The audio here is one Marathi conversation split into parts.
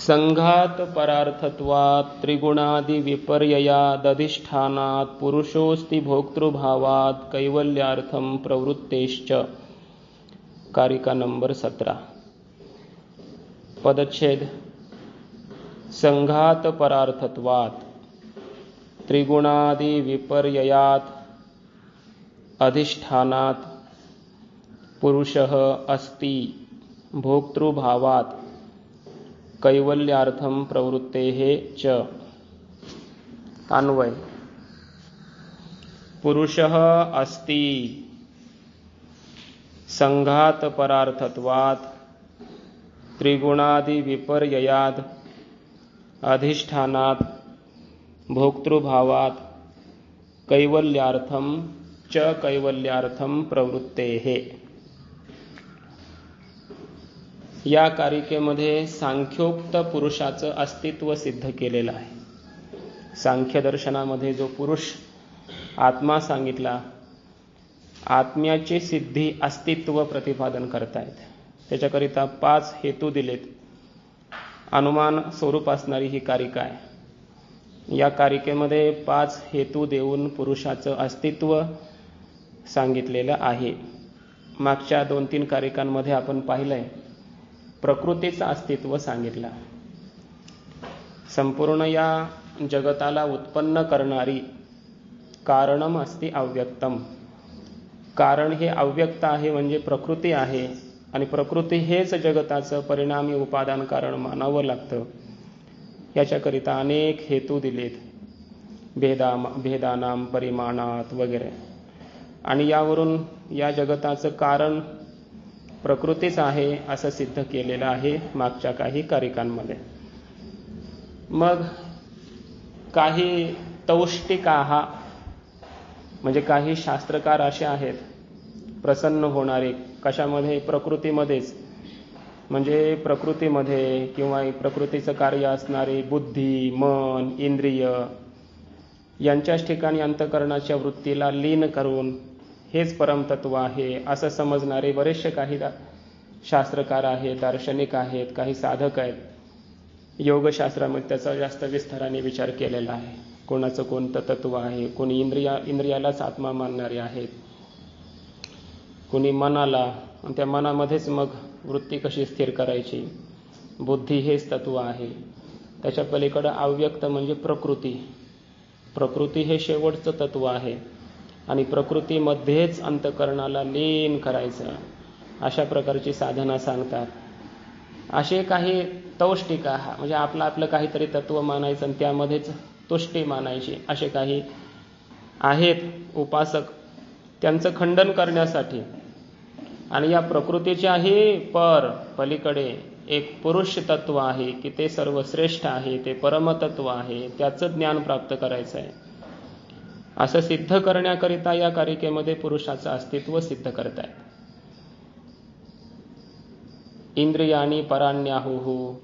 संघात परार्थत्वात् त्रिगुणादि विपर्ययादधिष्ठानात् पुरुषोऽस्ति भोक्तृभावात् कैवल्यार्थं प्रवृत्तेश्च। कारिका नंबर 17। पदच्छेद संघात परार्थत्वात् त्रिगुणादि विपर्ययात् अधिष्ठानात् पुरुषः अस्ति भोक्तृभावात् कैवल्यार्थं प्रवृत्तेः च। अन्वय पुरुषः अस्ति संघात परार्थत्वात् त्रिगुणादि विपर्ययात् अधिष्ठानात् भोक्तृभावात् कैवल्यार्थं च कैवल्यार्थं प्रवृत्तेः। या कारिकेमध्ये सांख्योक्त पुरुषाचं अस्तित्व सिद्ध केलेलं आहे। सांख्य दर्शनामध्ये जो पुरुष आत्मा सांगितला, आत्म्याची सिद्धी अस्तित्व प्रतिपादन करतायत। त्याच्याकरिता 5 हेतू दिलेत। अनुमान स्वरूप असणारी ही कारिका आहे। या कारिकेमध्ये 5 हेतू देऊन पुरुषाचं अस्तित्व सांगितलेलं आहे। मागच्या 2-3 कारिकांमध्ये आपण पाहिलंय प्रकृतीचं अस्तित्व सांगितलं। संपूर्ण या जगताला उत्पन्न करणारी कारणम अस्ति अव्यक्तम। कारण हे अव्यक्त आहे म्हणजे प्रकृती आहे आणि प्रकृती हेच जगताचं परिणामी उपादान कारण मानावं लागतं। याच्याकरिता अनेक हेतू दिलेत, भेदानाम परिमाणात वगैरे, आणि यावरून या जगताचं कारण प्रकृतीच आहे असं सिद्ध केलेलं आहे मागच्या काही कारिकांमध्ये। मग काही तौष्टिकाः म्हणजे काही शास्त्रकार असे आहेत प्रसन्न होणारे कशामध्ये, प्रकृतीमध्येच, म्हणजे प्रकृतीमध्ये किंवा प्रकृतीचं कार्य असणारे बुद्धी, मन, इंद्रिय यांच्याच ठिकाणी अंतःकरणाच्या वृत्तीला लीन करून हेच परमतत्व आहे असं समजणारे बरेचसे काही शास्त्रकार आहेत, दार्शनिक आहेत, काही साधक आहेत। योगशास्त्रामध्ये त्याचा जास्त विस्ताराने विचार केलेला आहे। कोणाचं कोणतं तत्व आहे, कोणी इंद्रियालाच आत्मा मानणारे आहेत, कोणी मनाला, आणि त्या मनामध्येच मग वृत्ती कशी स्थिर करायची, बुद्धी हेच तत्व आहे। त्याच्या पलीकडे अव्यक्त म्हणजे प्रकृती हे शेवटचं तत्व आहे आणि प्रकृतीमध्येच अंतःकरणाला लीन करायचं, अशा प्रकारची साधना सांगतात। असे काही तौष्टिका म्हणजे आपलं काहीतरी तत्व मानायचं आणि त्यामध्येच तुष्टी मानायची, असे काही आहेत उपासक। त्यांचं खंडन करण्यासाठी आणि या प्रकृतीच्याही पलीकडे एक पुरुष तत्व आहे की ते सर्वश्रेष्ठ आहे, ते परमतत्व आहे, त्याचं ज्ञान प्राप्त करायचं आहे असं सिद्ध करण्याकरिता या कारिकेमध्ये पुरुषाचं अस्तित्व सिद्ध करतायत। इंद्रियाणि पराण्याहुः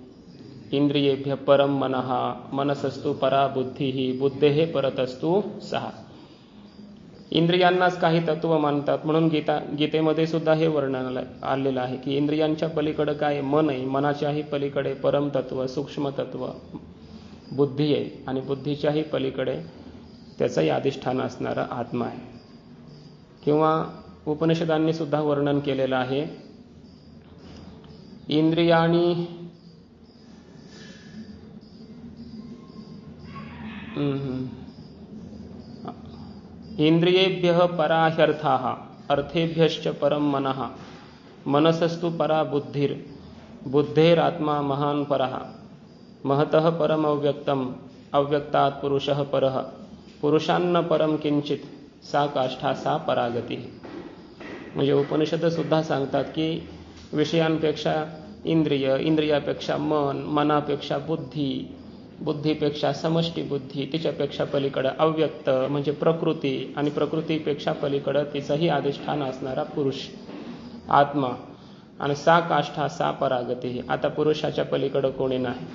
इंद्रियेभ्यः परम मनः मनसस्तु परा बुद्धिः बुद्धेः परतस्तु सः। इंद्रियांनाच काही तत्व मानतात, म्हणून गीतेमध्ये सुद्धा हे वर्णन आलेलं आहे की इंद्रियांच्या पलीकडे काय मन आहे, मनाच्याही पलीकडे परम तत्व सूक्ष्म तत्व बुद्धी आहे आणि बुद्धीच्याही पलीकडे त्याचाही अधिष्ठान असणारा आत्मा आहे। किंवा उपनिषदांनी सुद्धा वर्णन केलेलं आहे, इंद्रियाणि इंद्रियेभ्यः परा ह्यर्थाः अर्थेभ्यश्च परम मनः मनसस्तु परा बुद्धिर् बुद्धेरात्मा महान् परः महतः परम अव्यक्तम् अव्यक्तात् पुरुषः परः पुरुषान्न परम किंचित सा काष्ठा सा परागती। म्हणजे उपनिषद सुद्धा सांगतात की विषयांपेक्षा इंद्रिय, इंद्रियापेक्षा मन, मनापेक्षा बुद्धी, बुद्धीपेक्षा समष्टी बुद्धी, तिच्यापेक्षा पलीकडे अव्यक्त म्हणजे प्रकृती आणि प्रकृतीपेक्षा पलीकडे तिचंही अधिष्ठान असणारा पुरुष आत्मा, आणि सा काष्ठा सा परागती। आता पुरुषाच्या पलीकडे कोणी नाही,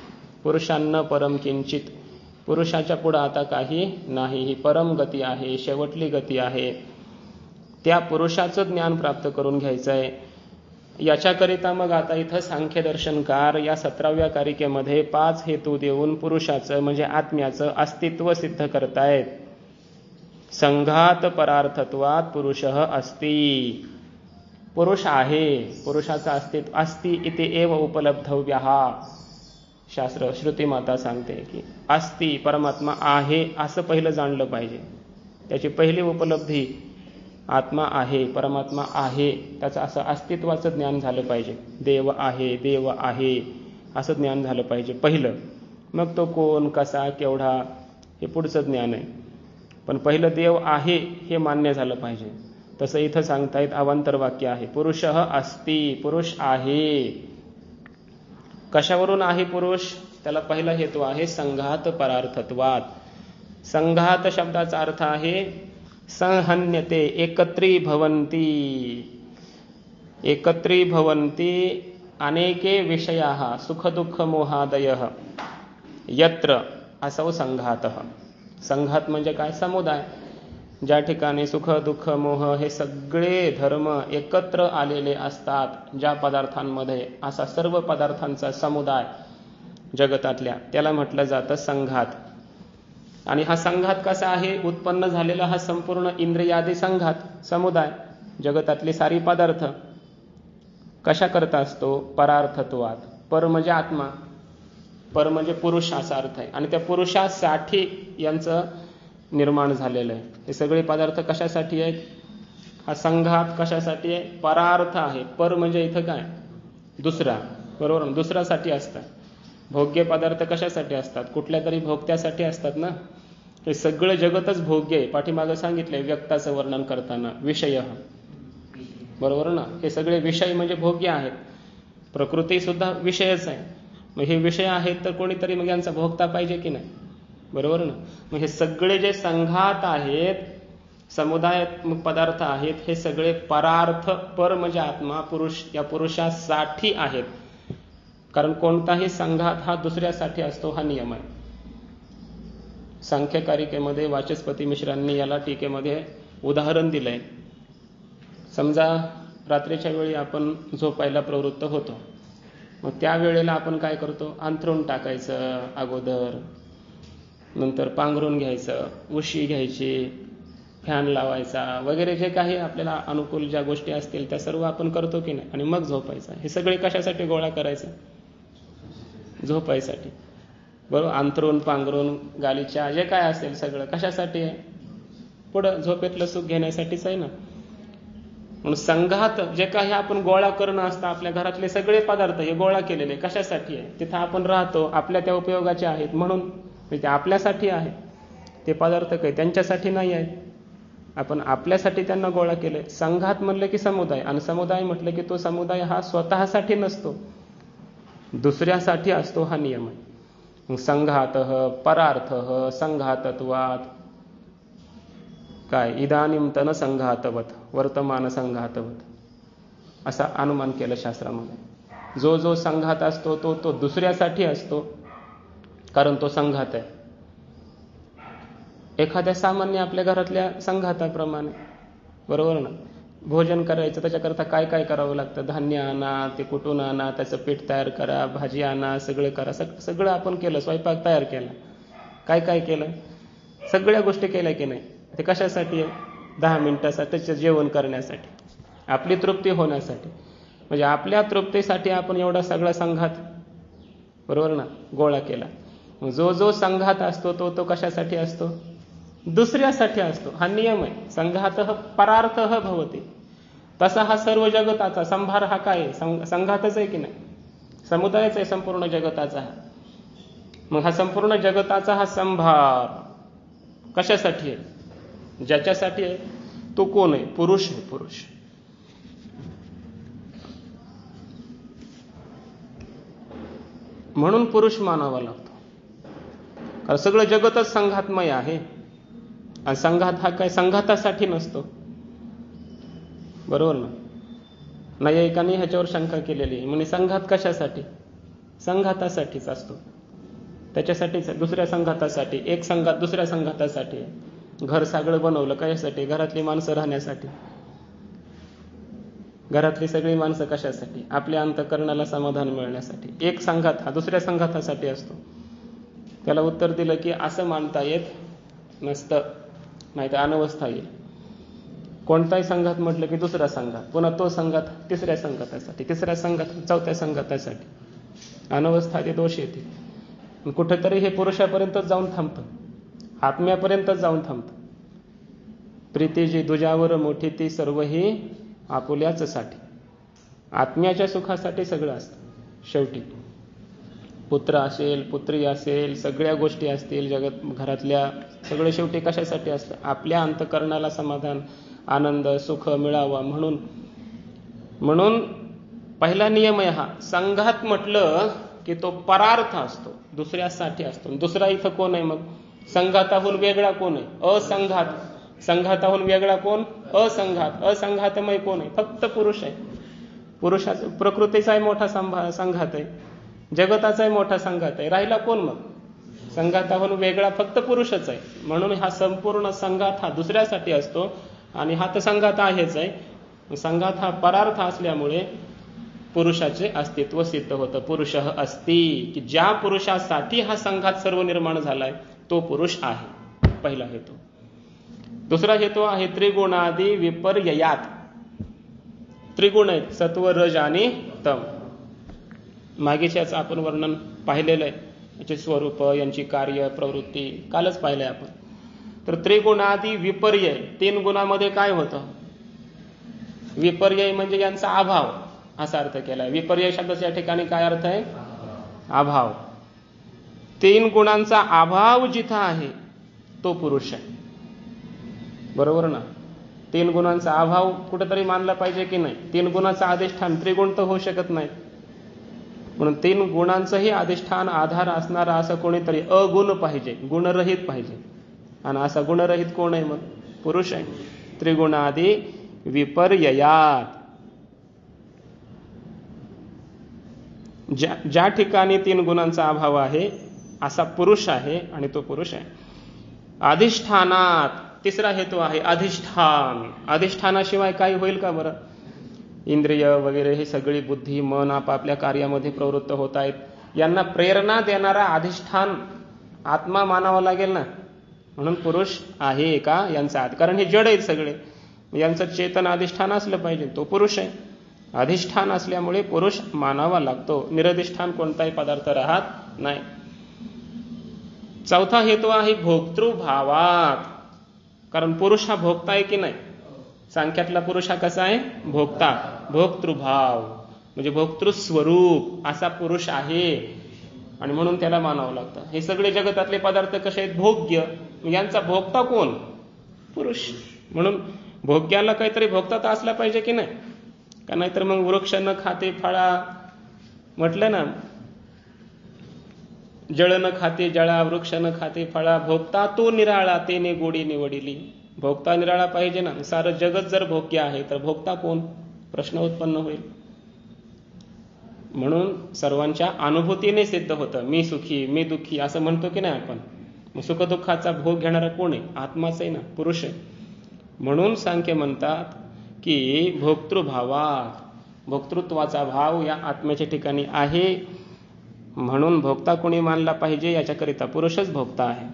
पुरुषान्न परम किंचित, पुरुषाच्या पुढे आता काही नाही, ही परम गती आहे, शेवटली गती आहे। त्या पुरुषाचं ज्ञान प्राप्त करून घ्यायचं आहे याच्याकरिता मग आता इथं सांख्य दर्शनकार या 17व्या कारिकेमध्ये 5 हेतू देऊन पुरुषाचं म्हणजे आत्म्याचं अस्तित्व सिद्ध करतायत. संघात परार्थत्वात पुरुषः अस्ति. पुरुष आहे, पुरुषाचं अस्तित्व अस्ति इति एव उपलब्धव्यः. शास्त्र श्रुती माता सांगते की अस्ति परमात्मा आहे असं पहिलं जाणलं पाहिजे. त्याची पहिली उपलब्धी आत्मा आहे, परमात्मा आहे, त्याचं असं अस्तित्वाचं ज्ञान झालं पाहिजे. देव आहे, देव आहे असं ज्ञान झालं पाहिजे पहिलं. मग तो कोण, कसा, केवढा हे पुढचं ज्ञान आहे. पण पहिलं देव आहे हे मान्य झालं पाहिजे. तसं इथं सांगतायत अवांतर वाक्य आहे, पुरुषः अस्ति, पुरुष आहे. कशावरून आहे पुरुष? त्याला पहिला हेतू आहे संघात परार्थत्वात. संघात शब्दाचा अर्थ आहे संहन्यते, एकत्रीभवन्ति. एकत्रीभवन्ति अनेके विषयाः सुखदुःखमोहादयः यत्र असौ संघातः. संघात म्हणजे काय? समुदाय. ज्या ठिकाणी सुख दुःख मोह हे सगळे धर्म एकत्र आलेले असतात, ज्या पदार्थांमध्ये, असा सर्व पदार्थांचा समुदाय जगतातल्या, त्याला म्हटलं जातं संघात. आणि हा संघात कसा आहे उत्पन्न झालेला? हा संपूर्ण इंद्रियादी संघात समुदाय, जगतातले सारी पदार्थ कशा करता असतो? परार्थत्वात. पर म्हणजे आत्मा, पर म्हणजे पुरुष असा अर्थ आहे. आणि त्या पुरुषासाठी यांचं निर्माण झालेलं आहे. हे सगळे पदार्थ कशासाठी आहेत? हा संघात कशासाठी आहे? परार्थ आहे. पर म्हणजे इथं काय? दुसरा, बरोबर, दुसऱ्यासाठी असतात. भोग्य पदार्थ कशासाठी असतात? कुठल्या तरी भोगत्यासाठी असतात ना. हे सगळं जगतच भोग्य आहे. पाठीमागं सांगितलंय व्यक्ताचं वर्णन करताना विषय, बरोबर ना. हे सगळे विषय म्हणजे भोग्य आहेत. प्रकृती सुद्धा विषयच आहे. मग हे विषय आहेत तर कोणीतरी मग यांचा भोगता पाहिजे की नाही, बरोबर ना. मग हे सगळे जे संघात आहेत, समुदाय पदार्थ आहेत, हे सगळे परार्थ, पर म्हणजे आत्मा, पुरुष, या पुरुषासाठी आहेत. कारण कोणताही संघात हा दुसऱ्यासाठी असतो, हा नियम आहे. सांख्यकारिकेमध्ये वाचस्पती मिश्रांनी याला टीकेमध्ये उदाहरण दिलंय. समजा रात्रीच्या वेळी आपण झोपायला प्रवृत्त होतो. मग त्यावेळेला आपण काय करतो? अंथरूण टाकायचं अगोदर, नंतर पांघरून घ्यायचं, उशी घ्यायची, फॅन लावायचा वगैरे, जे काही आपल्याला अनुकूल ज्या गोष्टी असतील त्या सर्व आपण करतो की नाही. आणि मग झोपायचं. हे सगळे कशासाठी गोळा करायचं? झोपायसाठी, बरोबर. अंथरूण, पांघरून, गालीच्या, जे काय असेल सगळं कशासाठी आहे? पुढं झोपेतलं सुख घेण्यासाठीच आहे ना. म्हणून संघात जे काही आपण गोळा करणं असतं, आपल्या घरातले सगळे पदार्थ हे गोळा केलेले कशासाठी आहे? तिथं आपण राहतो, आपल्या त्या उपयोगाचे आहेत म्हणून, ते आपल्यासाठी आहे. ते पदार्थ काही त्यांच्यासाठी नाही आहेत, आपण आपल्यासाठी त्यांना गोळा केले. संघात म्हणलं की समुदाय, आणि समुदाय म्हटलं की तो समुदाय हा स्वतःसाठी नसतो, दुसऱ्यासाठी असतो, हा नियम आहे. संघातः परार्थः संघातत्वात् काय? इदानींतन संघातवत वर्तमान संघातवत असा अनुमान केलं शास्त्रामध्ये. जो जो संघात असतो तो तो दुसऱ्यासाठी असतो, कारण तो संघात आहे. एखाद्या सामान्य आपल्या घरातल्या संघाताप्रमाणे, बरोबर ना. भोजन करायचं, त्याच्याकरता काय काय करावं लागतं? धान्य आणा, ते कुटून आणा, त्याचं पीठ तयार करा, भाजी आणा, सगळं करा. सगळं आपण केलं, स्वयंपाक तयार केला, काय काय केलं, सगळ्या गोष्टी केल्या की नाही. ते कशासाठी आहे? 10 मिनिटासाठी त्याचं जेवण करण्यासाठी, आपली तृप्ती होण्यासाठी. म्हणजे आपल्या तृप्तीसाठी आपण एवढा सगळा संघात, बरोबर ना, गोळा केला. जो जो संघात असतो तो तो कशासाठी असतो? दुसऱ्यासाठी असतो, हा नियम आहे. संघातः परार्थः भवति. तसा हा सर्व जगताचा संभार हा काय आहे? संघातच आहे की नाही, समुदायच आहे संपूर्ण जगताचा. मग हा संपूर्ण जगताचा हा संभार कशासाठी आहे? ज्याच्यासाठी आहे तो कोण आहे? पुरुष आहे. पुरुष म्हणून पुरुष मानावा लागतो, कारण सगळं जगतच संघातमय आहे. आणि संघात हा काय संघातासाठी नसतो, बरोबर ना. नैयायिकांनी ह्याच्यावर शंका केलेली आहे. म्हणजे संघात कशासाठी? संघातासाठीच असतो, त्याच्यासाठीच, दुसऱ्या संघातासाठी. एक संघात दुसऱ्या संघातासाठी आहे. घर सागळं बनवलं कशासाठी? घरातली माणसं राहण्यासाठी. घरातली सगळी माणसं कशासाठी? आपल्या अंतःकरणाला समाधान मिळण्यासाठी. एक संघात हा दुसऱ्या संघातासाठी असतो. त्याला उत्तर दिलं की असं मानता येत नसतं, नाही तर अनवस्था येईल. कोणताही संघात म्हटलं की दुसऱ्या संघात, पुन्हा तो संघात तिसऱ्या संघातासाठी, तिसऱ्या संघात चौथ्या संघातासाठी, अनवस्थाचे दोष येतील. कुठेतरी हे पुरुषापर्यंतच जाऊन थांबतं, आत्म्यापर्यंतच जाऊन थांबतं. प्रीती जी दुजावर मोठी ती सर्व ही आपुल्याच साठी. आत्म्याच्या सुखासाठी सगळं असतं. शेवटी पुत्र असेल, पुत्री असेल, सगळ्या गोष्टी असतील जगत घरातल्या, सगळं शेवटी कशासाठी असतं? आपल्या अंतःकरणाला समाधान, आनंद, सुख मिळावा म्हणून. म्हणून पहिला नियम आहे हा. संघात म्हटलं की तो परार्थ असतो, दुसऱ्यासाठी असतो. दुसरा इथं कोण आहे मग? संघाताहून वेगळा कोण आहे? असंघात. संघाताहून वेगळा कोण? असंघात. असंघातमय कोण आहे? फक्त पुरुष आहे. पुरुषाचा प्रकृतीचाही मोठा संघात आहे, जगताचाही मोठा संघात आहे. राहिला कोण मग? संघाताहून वेगळा फक्त पुरुषच आहे. म्हणून हा संपूर्ण संघात हा दुसऱ्यासाठी असतो आणि हा तर संघात आहेच आहे. संघात हा परार्थ असल्यामुळे पुरुषाचे अस्तित्व सिद्ध होतं. पुरुषः अस्ति, की ज्या पुरुषासाठी हा संघात सर्व निर्माण झालाय तो पुरुष आहे. पहिला हेतू. दुसरा हेतू आहे त्रिगुणादि विपर्ययात. त्रिगुण आहेत, सत्व, रज आणि तम. मागेच्याच आपण वर्णन पाहिलेलं आहे, याचे स्वरूप, यांची कार्य, प्रवृत्ती कालच पाहिलंय आपण. तर त्रिगुणादि विपर्यय, 3 गुणामध्ये काय होतं? विपर्यय म्हणजे यांचा अभाव असा अर्थ केलाय. विपर्यय शब्दाच्या या ठिकाणी काय अर्थ आहे? अभाव. 3 गुणांचा अभाव जिथं आहे तो पुरुष आहे. बरोबर ना? 3 गुणांचा अभाव कुठेतरी मानला पाहिजे की नाही? 3 गुणाचा अधिष्ठान त्रिगुण तर होऊ शकत नाही. म्हणून 3 गुणांचंही अधिष्ठान, आधार असणारा असं कोणीतरी अगुण पाहिजे, गुणरहित पाहिजे. आणि असा गुणरहित कोण आहे मग? पुरुष आहे. त्रिगुणादि विपर्ययात. ज्या ठिकाणी 3 गुणांचा अभाव आहे असा पुरुष आहे आणि तो पुरुष आहे. अधिष्ठानात. तिसरा हेतू आहे अधिष्ठान. अधिष्ठानाशिवाय काही होईल का बरं? इंद्रिय वगैरे हे सगळी बुद्धी, मन आपापल्या कार्यामध्ये प्रवृत्त होत आहेत. यांना प्रेरणा देणारा अधिष्ठान आत्मा मानावा लागेल ना. म्हणून पुरुष आहे का यांचा आत, कारण हे जड आहेत सगळे, यांचं चेतन अधिष्ठान असलं पाहिजे, तो पुरुष आहे. अधिष्ठान असल्यामुळे पुरुष मानावा लागतो. निरधिष्ठान कोणताही पदार्थ राहत नाही. चौथा हेतू आहे भोक्तृभावात. कारण पुरुष हा भोक्ता आहे की नाही? सांख्यातला पुरुष हा कसा आहे? भोक्ता. भोक्तृभाव म्हणजे भोक्तृस्वरूप असा पुरुष आहे आणि म्हणून त्याला मानावं लागतं. हे सगळे जगतातले पदार्थ कसे आहेत? भोग्य. यांचा भोक्ता कोण? पुरुष. म्हणून भोग्याला काहीतरी भोक्ता असला पाहिजे की नाही? का नाहीतर मग वृक्ष न खाते फळा म्हटलं ना, जळ न खाते जळा, वृक्ष न खाते फळा, भोगता तो निराळा तेने गोडी निवडिली. भोगता निराळा पाहिजे ना. सारं जगत जर भोग्य आहे तर भोगता कोण? प्रश्न उत्पन्न होईल. म्हणून सर्वांच्या अनुभूतीने सिद्ध होतं. मी सुखी, मी दुःखी असं म्हणतो की नाही आपण? मग सुखदुःखाचा भोग घेणारा कोण आहे? आत्माच आहे ना, पुरुष आहे. म्हणून सांख्य म्हणतात की भोक्तृभावात, भोक्तृत्वाचा भाव या आत्म्याच्या ठिकाणी आहे. म्हणून भोक्ता कोणी मानला पाहिजे? याच्याकरिता पुरुषच भोक्ता आहे.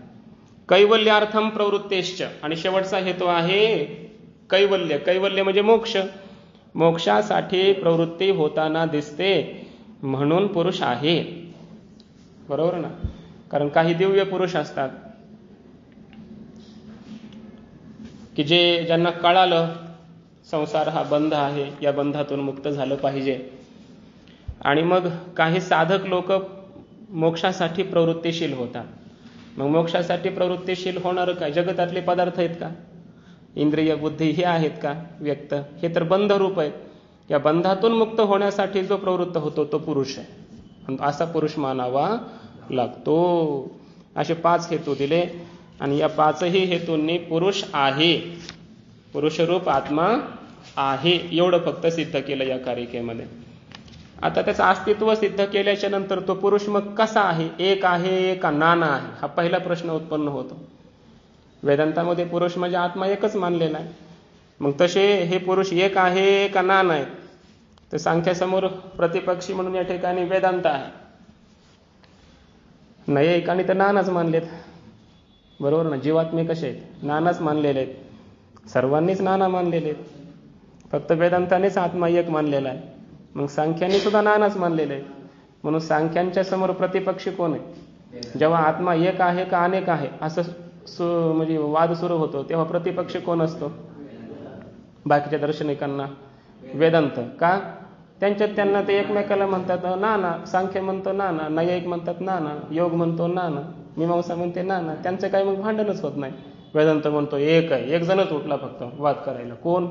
कैवल्यार्थम प्रवृत्तेश्च. आणि शेवटचा हेतू आहे कैवल्य. कैवल्य म्हणजे मोक्ष. मोक्षासाठी प्रवृत्ती होताना दिसते म्हणून पुरुष आहे. बरोबर ना? कारण काही दिव्य पुरुष असतात की ज्यांना कळालं संसार हा बंध आहे, या बंधातून मुक्त झालं पाहिजे. आणि मग काही साधक लोक मोक्षासाठी प्रवृत्तीशील होतात. मग मोक्षासाठी प्रवृत्तीशील होणार काय? जगतातले पदार्थ आहेत का? इंद्रिय बुद्धी हे आहेत का व्यक्त? हे तर बंध रूप आहेत. या बंधातून मुक्त होण्यासाठी जो प्रवृत्त होतो तो पुरुष आहे. असा पुरुष मानावा लागतो. असे 5 हेतू दिले आणि या 5ही हेतूंनी पुरुष आहे, पुरुषरूप आत्मा आहे, एवढं फक्त सिद्ध केलं या कारिकेमध्ये. आता त्याचं अस्तित्व सिद्ध केल्याच्या नंतर तो पुरुष मग कसा आहे? एक आहे का नाना आहे? हा पहिला प्रश्न उत्पन्न होतो. वेदांतामध्ये पुरुष म्हणजे आत्मा एकच मानलेला आहे. मग तसे हे पुरुष एक आहे का नाना आहे? तर सांख्यासमोर प्रतिपक्षी म्हणून या ठिकाणी वेदांत आहे. नैयायिकांनी तर नानाच मानलेत. बरोबर ना. जीवात्मे कसे आहेत? नानाच मानलेले आहेत. सर्वांनीच नाना मानलेले आहेत. फक्त वेदांतानेच आत्मा एक मानलेला आहे. मग सांख्यांनी सुद्धा नानाच मानलेले आहेत. म्हणून सांख्यांच्या समोर प्रतिपक्षी कोण आहे? जेव्हा आत्मा एक आहे का अनेक आहे असं म्हणजे वाद सुरू होतो तेव्हा प्रतिपक्षी कोण असतो? बाकीच्या दार्शनिकांना वेदांत. का? त्यांच्यात त्यांना ते एकमेकाला म्हणतात नाना. सांख्य म्हणतो नाना, नैयायिक म्हणतात नाना, योग म्हणतो नाना, मीमांसा म्हणते नाना. त्यांचं काही मग भांडणच होत नाही. वेदांत म्हणतो एक आहे. एक जणच उठला फक्त वाद करायला. कोण?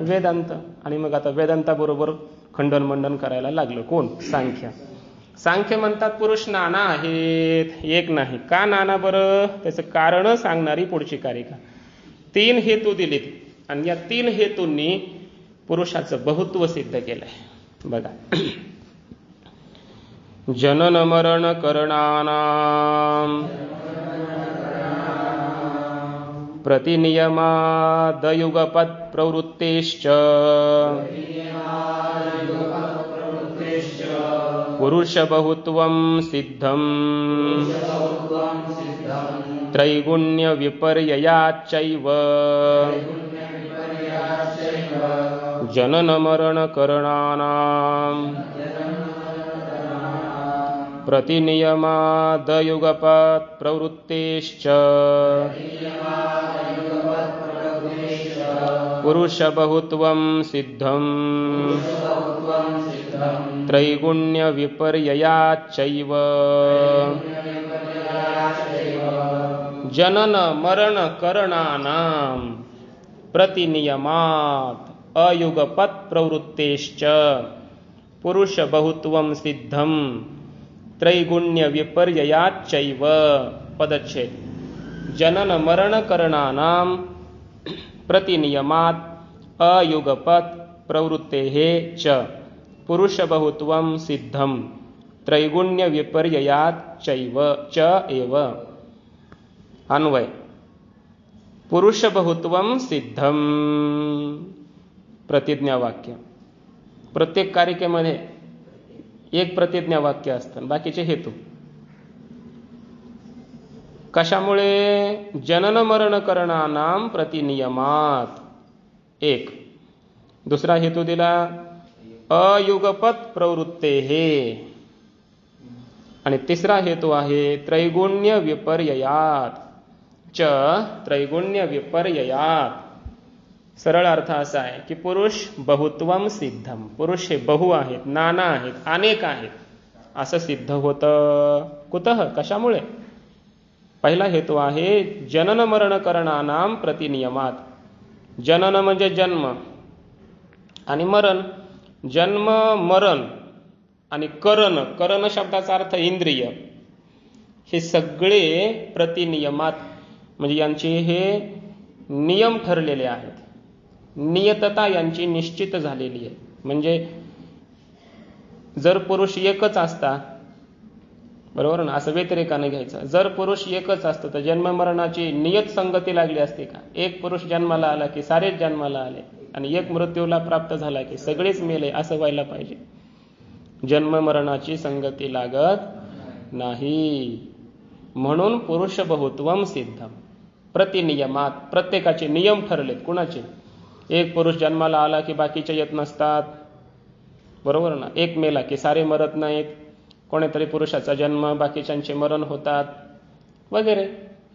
वेदांत. आणि मग आता वेदांताबरोबर खंडन मंडन करायला लागलं कोण? सांख्य. सांख्य म्हणतात पुरुष नाना आहेत, एक नाही. का नाना बरं? त्याचं कारण सांगणारी पुढची कारिका. 3 हेतू दिलेत आणि या 3 हेतूंनी पुरुषाचं बहुत्व सिद्ध केलंय. बघा. जनन मरण करणानां प्रतिनियमादयुगपत् प्रवृत्तेश्च पुरुषबहुत्वं सिद्धं त्रैगुण्यविपर्ययाच्चैव जननमरणकरणानां प्रतिनियमादयुगपत् प्रवृत्तेश्च पुरुषबहुत्वं सिद्धं त्रैगुण्यविपर्ययाच्चैव जनन मरण करणानां प्रतिनियमात् अयुगपत् प्रवृत्तेश्च पुरुषबहुत्वं सिद्धं त्रैगुण्यविपर्ययाच्चैव. पदच्छेद. जनन मरण करणानां प्रतिनियमात् अयुगपत् प्रवृत्तेः च पुरुषबहुत्वं सिद्धं त्रैगुण्यविपर्ययाच्चैव च एव. अन्वय. पुरुषबहुत्वं सिद्धं प्रतिज्ञावाक्य. प्रत्येक कारिकेमध्ये एक प्रतिज्ञावाक्य असतं, बाकीचे हेतू. कशामुळे? जनन मरण करणानां प्रतिनियमात एक. दुसरा हेतू दिला अयुगपत् प्रवृत्तेः. आणि तिसरा हेतू आहे त्रैगुण्य विपर्ययात च. त्रैगुण्य विपर्ययात. सरळ अर्थ असा आहे की पुरुष बहुत्वम सिद्धम. पुरुष हे बहु आहेत, नाना आहेत, अनेक आहेत असं सिद्ध होतं. कुतः? कशामुळे? पहिला हेतू आहे जनन मरण करणानां प्रतिनियमात. जनन म्हणजे जन्म आणि मरण. जन्म मरण आणि करण. करण शब्दाचा अर्थ इंद्रिय. हे सगळे प्रतिनियमात म्हणजे यांचे हे नियम ठरलेले आहेत. नियतता यांची निश्चित झालेली आहे. म्हणजे जर पुरुष एकच असता, बरोबर ना, असं व्यतिरेकाने घ्यायचं. जर पुरुष एकच असतं तर जन्म मरणाची नियत संगती लागली असते का? एक पुरुष जन्माला आला की सारेच जन्माला आले आणि एक मृत्यूला प्राप्त झाला की सगळेच मेले असं व्हायला पाहिजे. जन्म मरणाची संगती लागत नाही. म्हणून पुरुष बहुत्वम सिद्धम प्रतिनियमात. प्रत्येकाचे नियम ठरलेत. कुणाचे? एक पुरुष जन्माला आला की बाकीचे येत नसतात, बरोबर ना. एक मेला की सारे मरत नाहीत. कोणीतरी पुरुषाचा जन्म बाकीच्यांचे मरण होतात वगैरे.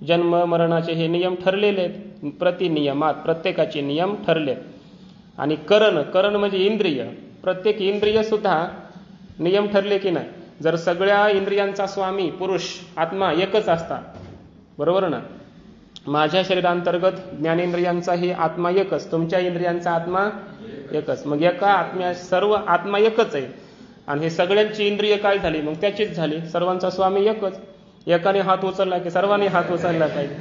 जन्म मरणाचे हे नियम ठरलेले आहेत. प्रतिनियमात. प्रत्येकाचे नियम ठरलेत. आणि करण. करण म्हणजे इंद्रिय. प्रत्येक इंद्रिय सुद्धा नियम ठरले की नाही. जर सगळ्या इंद्रियांचा स्वामी पुरुष आत्मा एकच असता, बरोबर ना. माझ्या शरीरांतर्गत ज्ञानेंद्रियांचाही आत्मा एकच, तुमच्या इंद्रियांचा आत्मा एकच. मग एका आत्म्या सर्व आत्मा एकच आहे आणि हे सगळ्यांची इंद्रिय काय झाली? मग त्याचीच झाली. सर्वांचा स्वामी एकच. एकाने हात उचलला की सर्वांनी हात उचलला पाहिजे.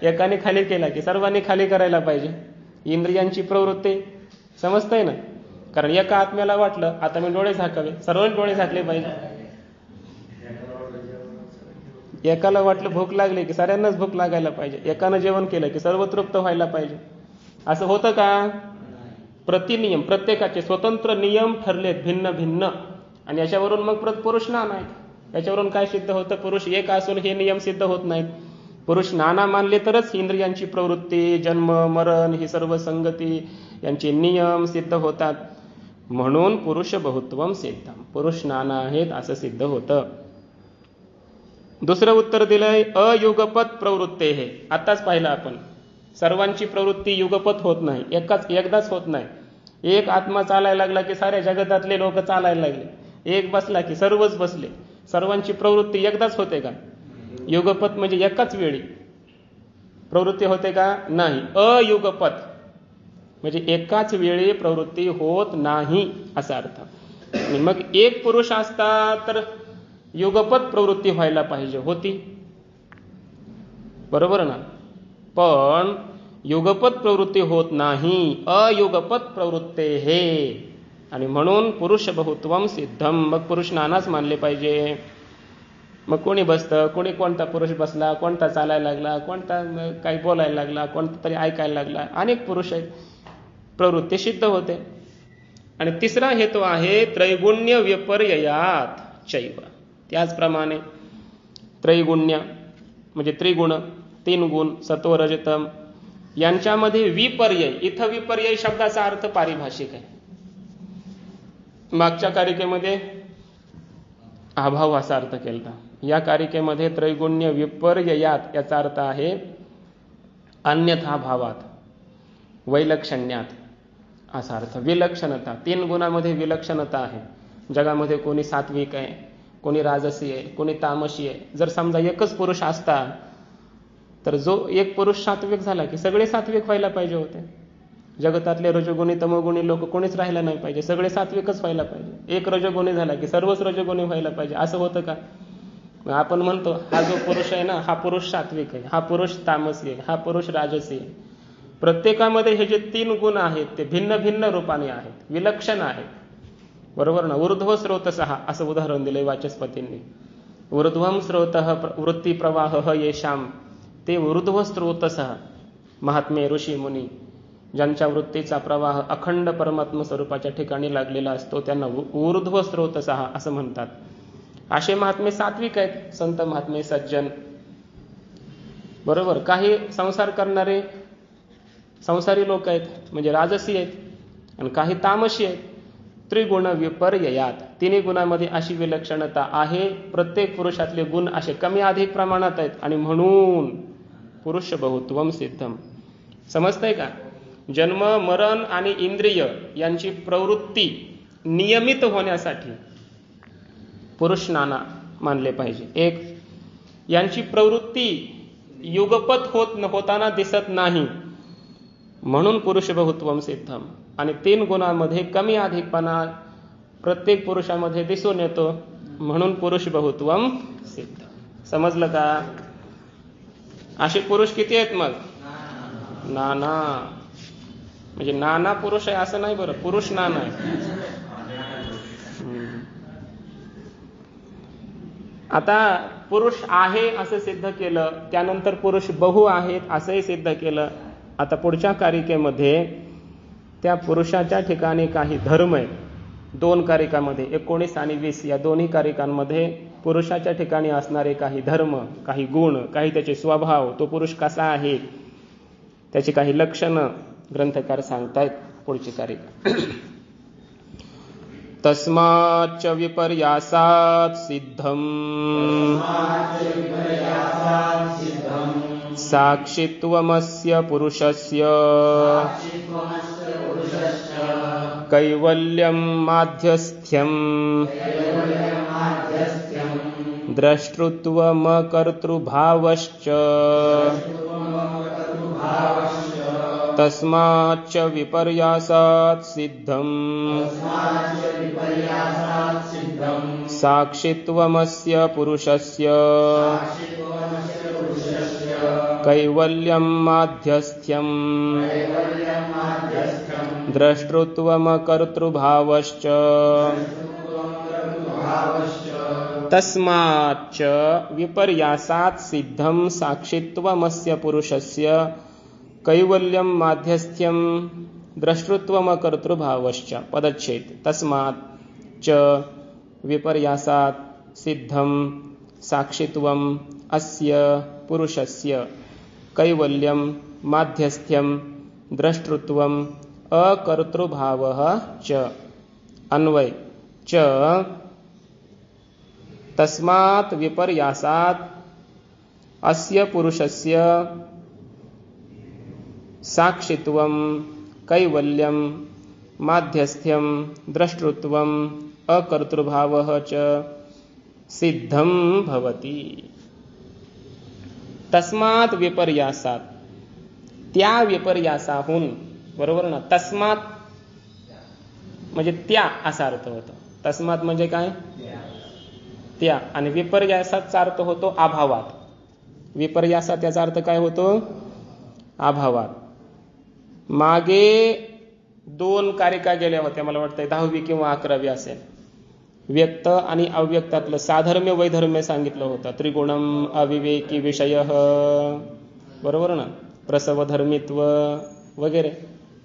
एकाने खाली केला की सर्वांनी खाली करायला पाहिजे. इंद्रियांची प्रवृत्ती समजतंय ना. कारण एका आत्म्याला वाटलं आता मी डोळे झाकावे, सर्वांनी डोळे झाकले पाहिजे. एकाला वाटलं भूक लागली की साऱ्यांनाच भूक लागायला पाहिजे. एकानं जेवण केलं की सर्व तृप्त व्हायला पाहिजे. असं होतं का? प्रतिनियम, प्रत्येकाचे स्वतंत्र नियम ठरलेत भिन्न भिन्न. आणि याच्यावरून मग पुरुष नाना आहेत. याच्यावरून काय सिद्ध होतं? पुरुष एक असून हे नियम सिद्ध होत नाहीत. पुरुष नाना मानले तरच इंद्रियांची प्रवृत्ती, जन्म मरण, ही सर्व संगती यांचे नियम सिद्ध होतात. म्हणून पुरुष बहुत्वम सिद्धम, पुरुष नाना आहेत असं सिद्ध होतं. दुसरं उत्तर दिलंय अयुगपत प्रवृत्ते. हे आताच पाहिलं आपण. सर्वांची प्रवृत्ती युगपत होत नाही, एकदाच होत नाही. एक आत्मा चालायला लागला की साऱ्या जगतातले लोक चालायला लागले. एक बसला की सर्वच बसले. सर्वांची प्रवृत्ती एकदाच होते का? युगपत म्हणजे एकाच वेळी प्रवृत्ती होते का? नाही. अयुगपत म्हणजे एकाच वेळी प्रवृत्ती होत नाही असा अर्थ. आणि मग एक पुरुष असता तर युगपत प्रवृत्ती व्हायला पाहिजे होती, बरोबर ना? पण युगपत प्रवृत्ती होत नाही, अयुगपत प्रवृत्ते हे. आणि म्हणून पुरुष बहुत्वम सिद्धम, मग पुरुष नानाच मानले पाहिजे. मग कोणी बसतं, कोणता पुरुष बसला, कोणता चालायला लागला, कोणता काही बोलायला लागला, कोणता तरी ऐकायला लागला, अनेक पुरुष आहेत, प्रवृत्ती सिद्ध होते. आणि तिसरा हेतू आहे त्रैगुण्य विपर्ययात चैव. त्याचप्रमाणे त्रैगुण्य म्हणजे त्रिगुण, 3 गुण सत्व रजतम यांच्यामध्ये विपर्यय. इथं विपर्यय शब्दाचा अर्थ पारिभाषिक आहे. मागच्या कारिकेमध्ये अभाव असा अर्थ केला. या कारिकेमध्ये त्रैगुण्य विपर्ययात याचा अर्थ आहे अन्यथा भावात, वैलक्षण्यात असा अर्थ. विलक्षणता, 3 गुणामध्ये विलक्षणता आहे. जगामध्ये कोणी सात्विक आहे, कोणी राजसी आहे, कोणी तामसी आहे. जर समजा एकच पुरुष असता तर जो एक पुरुष सात्विक झाला की सगळे सात्विक व्हायला पाहिजे होते. जगतातले रजोगुणी तमोगुणी लोक कोणीच राहायला नाही पाहिजे, सगळे सात्विकच व्हायला पाहिजे. एक रजोगुणी झाला की सर्वच रजोगुणी व्हायला पाहिजे. असं होतं का? आपण म्हणतो हा जो पुरुष आहे ना, हा पुरुष सात्विक आहे, हा पुरुष तामसी आहे, हा पुरुष राजसी आहे. प्रत्येकामध्ये हे जे 3 गुण आहेत ते भिन्न भिन्न रूपाने आहेत, विलक्षण आहेत, बरोबर ना? ऊर्ध्व स्रोतसः असं उदाहरण दिलंय वाचस्पतींनी. ऊर्ध्वम स्रोतः वृत्ती प्रवाह येशाम, ते ऊर्ध्व स्रोतसः महात्मे ऋषी मुनी ज्यांच्या वृत्तीचा प्रवाह अखंड परमात्म स्वरूपाच्या ठिकाणी लागलेला असतो त्यांना ऊर्ध्व स्रोतसः असं म्हणतात. असे महात्मे सात्विक आहेत, संत महात्मे सज्जन, बरोबर. काही संसार करणारे संसारी लोक आहेत म्हणजे राजसी आहेत, आणि काही तामसी आहेत. त्रिगुण विपर्ययात, 3 गुणामध्ये अशी विलक्षणता आहे. प्रत्येक पुरुषातले गुण असे कमी अधिक प्रमाणात आहेत. आणि म्हणून पुरुष बहुत्वम सिद्धम. समजतंय का? जन्म मरण आणि इंद्रिय यांची प्रवृत्ती नियमित होण्यासाठी पुरुष नाना मानले पाहिजे. एक, यांची प्रवृत्ती युगपत होताना दिसत नाही म्हणून पुरुष बहुत्वम सिद्धम. आणि 3 गुणांमध्ये कमी अधिकपणा प्रत्येक पुरुषामध्ये दिसून येतो म्हणून पुरुष बहुत्वम सिद्ध. समजलं का? असे पुरुष किती आहेत मग? नाना. म्हणजे नाना पुरुष आहे असं नाही, बरं, पुरुष नाना आहे. आता पुरुष आहे असं सिद्ध केलं, त्यानंतर पुरुष बहु आहेत असंही सिद्ध केलं. आता पुढच्या कारिकेमध्ये त्या पुरुषाच्या ठिकाणी काही धर्म आहेत. 2 कारिकामध्ये 19 आणि 20 या दोन्ही कारिकांमध्ये पुरुषाच्या ठिकाणी असणारे काही धर्म, काही गुण, काही त्याचे स्वभाव, तो पुरुष कसा आहे त्याची काही लक्षणं ग्रंथकार सांगतायत. पुढची कारिका तस्माच्च विपर्यासात् सिद्धम साक्षित्वमस्य पुरुषस्य कैवल्यं माध्यस्थ्यं द्रष्टृत्वमकर्तृभावश्च तस्माच्च विपर्यासात् सिद्धं साक्षित्वमस्य पुरुषस्य कैवल्यं माध्यस्थ्यं द्रष्टृत्वमकर्तृभावश्च तस्माच्च विपर्यासात् सिद्धं साक्षित्वमस्य पुरुषस्य कैवल्यं माध्यस्थ्यं द्रष्टृत्वम कर्तृभावश्च पदच्छेद तस्मात् च विपर्यासात् सिद्धं साक्षित्वम अस्य पुरुषस्य कैवल्यम माध्यस्थ्यम द्रष्टृत्वम अकर्तृभावः च अन्वय च तस्मात् विपर्यासात् अस्य पुरुषस्य साक्षित्वम कैवल्यम माध्यस्थ्यम द्रष्टृत्वम अकर्तृभावः च सिद्धं भवति। तस्मात् विपर्यासात, त्या विपर्यासाहून, बरोबर ना, तस्मात म्हणजे त्या असा अर्थ होतो. तस्मात म्हणजे काय, त्या, आणि विपर्यासाचा अर्थ होतो अभावात. विपर्यासात याचा अर्थ काय होतो, अभावात. मागे 2 कारिका गेल्या होत्या, मला वाटतं 10वी किंवा 11वी असेल. व्यक्त आणि अव्यक्तातलं साधर्म्य वैधर्म्य सांगितलं होतं. त्रिगुणम अविवेकी विषय, बरोबर ना, प्रसवधर्मित्व वगैरे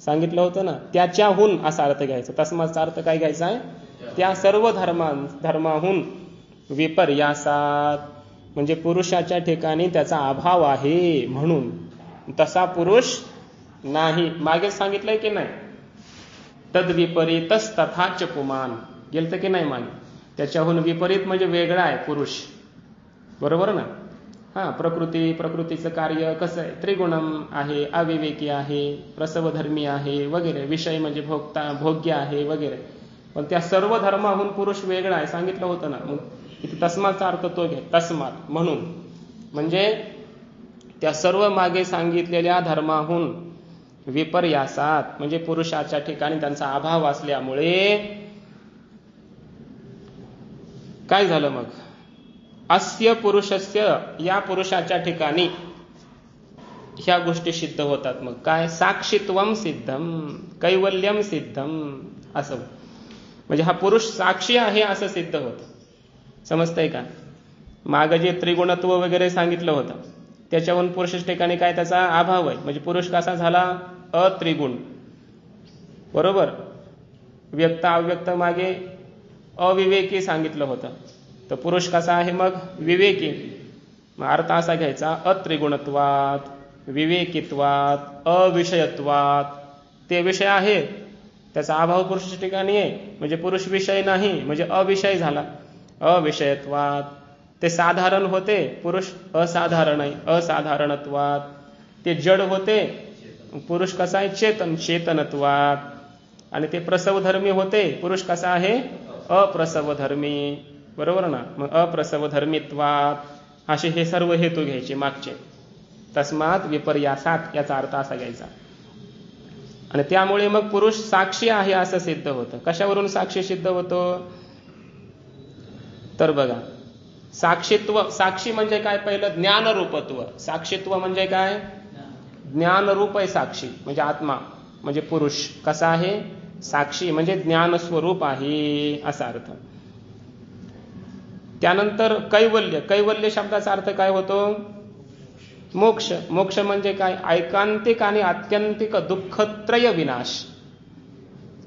सांगितलं होतं ना. त्याच्याहून असा अर्थ घ्यायचा. तस्माचा अर्थ काय घ्यायचा आहे, त्या सर्व धर्माहून विपर्यासात म्हणजे पुरुषाच्या ठिकाणी त्याचा अभाव आहे म्हणून तसा पुरुष नाही. मागे सांगितलंय की नाही, तद विपरीतच तथाच पुमान, गेलतं की नाही मागे. त्याच्याहून विपरीत म्हणजे वेगळा आहे पुरुष, बरोबर ना. प्रकृतीचं कार्य कसं आहे, त्रिगुणम आहे, अविवेकी आहे, प्रसवधर्मी आहे वगैरे, विषय म्हणजे भोग्य आहे वगैरे. पण त्या सर्व धर्माहून पुरुष वेगळा आहे सांगितलं होतं ना. मग इथे तस्माचा अर्थ तो घे, तस्मात म्हणून, म्हणजे त्या सर्व मागे सांगितलेल्या धर्माहून विपर्यासात म्हणजे पुरुषाच्या ठिकाणी त्यांचा अभाव असल्यामुळे काय झालं मग, अस्य पुरुषस्य, या पुरुषाच्या ठिकाणी ह्या गोष्टी सिद्ध होतात. मग काय, साक्षित्वम सिद्धम कैवल्यम सिद्धम, असं म्हणजे हा पुरुष साक्षी आहे असं सिद्ध होतं. समजतंय का. मागे जे त्रिगुणत्व वगैरे सांगितलं होतं त्याच्याहून पुरुषाच्या ठिकाणी काय, त्याचा अभाव आहे. म्हणजे पुरुष कसा झाला, अत्रिगुण, बरोबर. व्यक्त अव्यक्त मागे अविवेकी सांगितलं होतं, तर पुरुष कसा आहे मग, विवेकी. मग अर्थ असा घ्यायचा, अत्रिगुणत्वात, विवेकित्वात, अविषयत्वात. ते विषय आहे, त्याचा अभाव पुरुषाच्या ठिकाणी आहे, म्हणजे पुरुष विषय नाही, म्हणजे अविषय झाला. अविषयत्वात ते साधारण होते, पुरुष असाधारण आहे, असाधारणत्वात. ते जड होते, पुरुष कसा आहे, चेतन, चेतनत्वात. आणि ते प्रसवधर्मी होते, पुरुष कसा आहे, अप्रसवधर्मी, बरोबर ना. मग अप्रसवधर्मित्वात असे हे सर्व हेतू घ्यायचे मागचे. तस्मात विपर्यासात याचा अर्थ असा घ्यायचा. आणि त्यामुळे मग पुरुष साक्षी आहे असं सिद्ध होतं. कशावरून साक्षी सिद्ध होतो, तर बघा, साक्षीत्व, साक्षी म्हणजे काय, पहिलं ज्ञानरूपत्व. साक्षीत्व म्हणजे काय, ज्ञानरूप आहे साक्षी, म्हणजे आत्मा, म्हणजे पुरुष कसा आहे, साक्षी म्हणजे ज्ञानस्वरूप आहे असा अर्थ. त्यानंतर कैवल्य, कैवल्य शब्दाचा अर्थ काय होतो, मोक्ष. मोक्ष म्हणजे काय, ऐकांतिक आणि आत्यंतिक दुःखत्रय विनाश.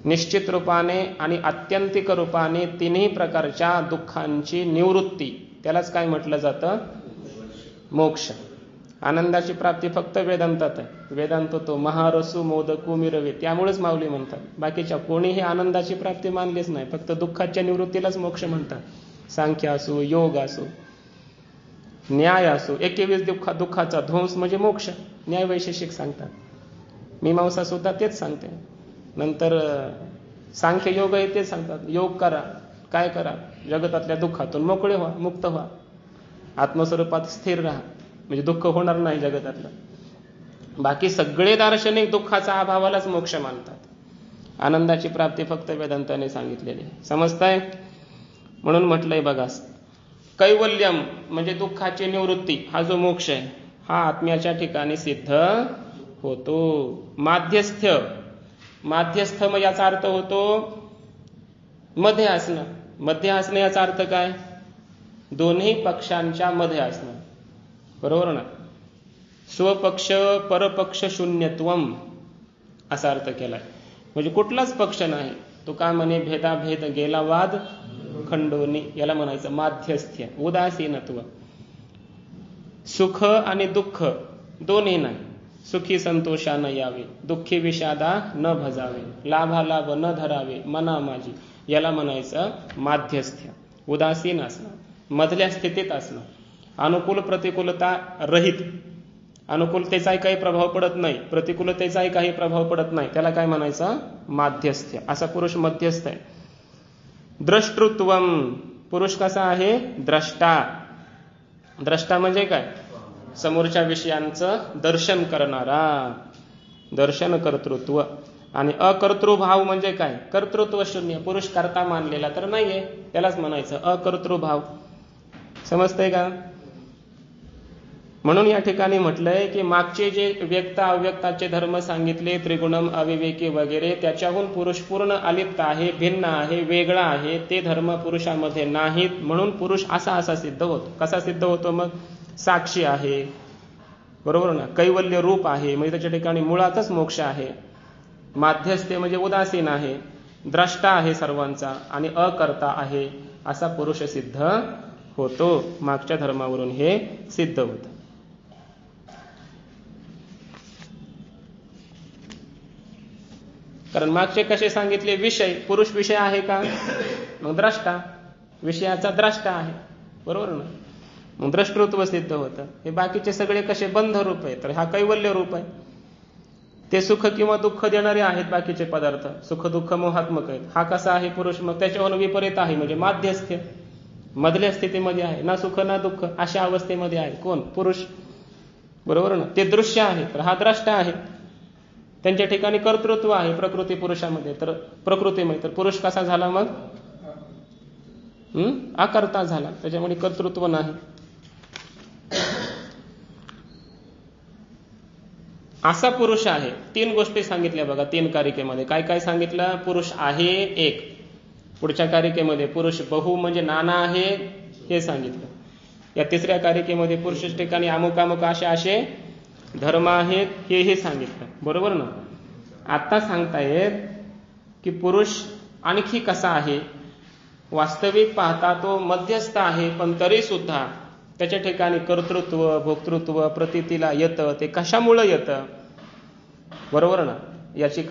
निश्चित रूपाने आणि आत्यंतिक रूपाने तिन्ही प्रकारच्या दुःखांची निवृत्ती, त्यालाच काय म्हटलं जातं, मोक्ष. आनंदाची प्राप्ती फक्त वेदांतात आहे. वेदांत तो महारसू मोदकू मिरवे, त्यामुळेच माऊली म्हणतात. बाकीच्या कोणीही आनंदाची प्राप्ती मानलीच नाही, फक्त दुःखाच्या निवृत्तीलाच मोक्ष म्हणतात. सांख्य असो, योग असो, न्याय असो, 21 दुःखाचा ध्वंस म्हणजे मोक्ष. न्याय वैशेषिक सांगतात, मीमांसा सुद्धा तेच सांगते. नंतर सांख्य योग आहे तेच सांगतात, योग करा, काय करा, जगतातल्या दुःखातून मोकळे व्हा, मुक्त व्हा, आत्मस्वरूपात स्थिर राहा, म्हणजे दुःख होणार नाही जगतातलं. बाकी सगळे दार्शनिक दुःखाचा अभावालाच मोक्ष मानतात. आनंदाची प्राप्ती फक्त वेदांताने सांगितलेली. समजताय. म्हणून म्हटलंय बघा, कैवल्यम म्हणजे दुःखाची निवृत्ती, हा जो मोक्ष आहे हा आत्म्याच्या ठिकाणी सिद्ध होतो. माध्यस्थ, माध्यस्थ मग याचा अर्थ होतो मध्ये असणं. मध्ये असणं याचा अर्थ काय, दोन्ही पक्षांच्या मध्ये असणं, बरोबर ना. स्वपक्ष परपक्ष शून्यत्वम असा अर्थ केलाय. म्हणजे कुठलाच पक्ष नाही. तो का म्हणे भेदाभेद गेला वाद खंडोनी, याला म्हणायचं माध्यस्थ्य, उदासीनत्व. सुख आणि दुःख दोन्ही नाही. सुखी संतोषानं यावे, दुःखी विषादा न भजावे, लाभालाभ न धरावे मना माझी, याला म्हणायचं माध्यस्थ्य, उदासीन असणं, मधल्या स्थितीत असणं, अनुकूल प्रतिकूलता रहित. अनुकूलतेचाही काही प्रभाव पडत नाही, प्रतिकूलतेचाही काही प्रभाव पडत नाही, त्याला काय म्हणायचं माध्यस्थ्य. असा पुरुष मध्यस्थ आहे. द्रष्टृत्वम, पुरुष कसा आहे द्रष्टा. द्रष्टा म्हणजे काय, समोरच्या विषयांचं दर्शन करणारा, दर्शन कर्तृत्व. आणि अकर्तृभाव म्हणजे काय, कर्तृत्व शून्य, पुरुष कर्ता मानलेला तर नाहीये, त्यालाच म्हणायचं अकर्तृभाव. समजतंय का? म्हणून या ठिकाणी म्हटलंय की मागचे जे व्यक्त अव्यक्ताचे धर्म सांगितले, त्रिगुणम अविवेकी वगैरे, त्याच्याहून पुरुष पूर्ण अलिप्त आहे, भिन्न आहे, वेगळा आहे, ते धर्म पुरुषामध्ये नाहीत. म्हणून पुरुष असा सिद्ध होतो. कसा सिद्ध होतो मग, साक्षी आहे, बरोबर ना, कैवल्य रूप आहे, म्हणजे त्याच्या ठिकाणी मुळातच मोक्ष आहे. माध्यस्थ्य म्हणजे उदासीन आहे, द्रष्टा आहे सर्वांचा आणि अकर्ता आहे, असा पुरुष सिद्ध होतो. मागच्या धर्मावरून हे सिद्ध होतं. कारण मागचे कसे सांगितले, विषय, पुरुष विषय आहे का, मग द्रष्टा, विषयाचा द्रष्टा आहे, बरोबर ना, मग द्रष्टृत्व सिद्ध होतं. हे बाकीचे सगळे कसे बंध रूप आहे, तर हा कैवल्य रूप आहे. ते सुख किंवा दुःख देणारे आहेत बाकीचे पदार्थ, सुख दुःख मोहात्मक आहेत. हा कसा आहे पुरुष, मग त्याच्यावर विपरीत आहे, म्हणजे माध्यस्थ्य, मधल्या स्थितीमध्ये आहे, ना सुख ना दुःख, अशा अवस्थेमध्ये आहे कोण, पुरुष, बरोबर ना. ते दृश्य आहे, तर हा द्रष्टा आहे. त्यांच्या ठिकाणी कर्तृत्व आहे प्रकृती पुरुषामध्ये, तर प्रकृतीमध्ये, तर पुरुष कसा झाला मग, अकर्ता झाला, त्याच्यामुळे कर्तृत्व नाही. असा पुरुष आहे. 3 गोष्टी सांगितल्या बघा 3 कारिकेमध्ये. काय काय सांगितलं, पुरुष आहे एक. पुढच्या कारिकेमध्ये पुरुष बहु म्हणजे नाना आहे हे सांगितलं. या 3ऱ्या कारिकेमध्ये पुरुष ठिकाणी अमुक अमुक असे धर्म आहेत हे सांगितलं, बरोबर ना. आता सांगतायत की पुरुष आणखी कसा आहे. वास्तविक पाहता तो मध्यस्थ आहे, पण तरी सुद्धा त्याच्या ठिकाणी कर्तृत्व भोक्तृत्व प्रतीतीला येतं. ते कशामुळं येतं, बरोबर ना, याची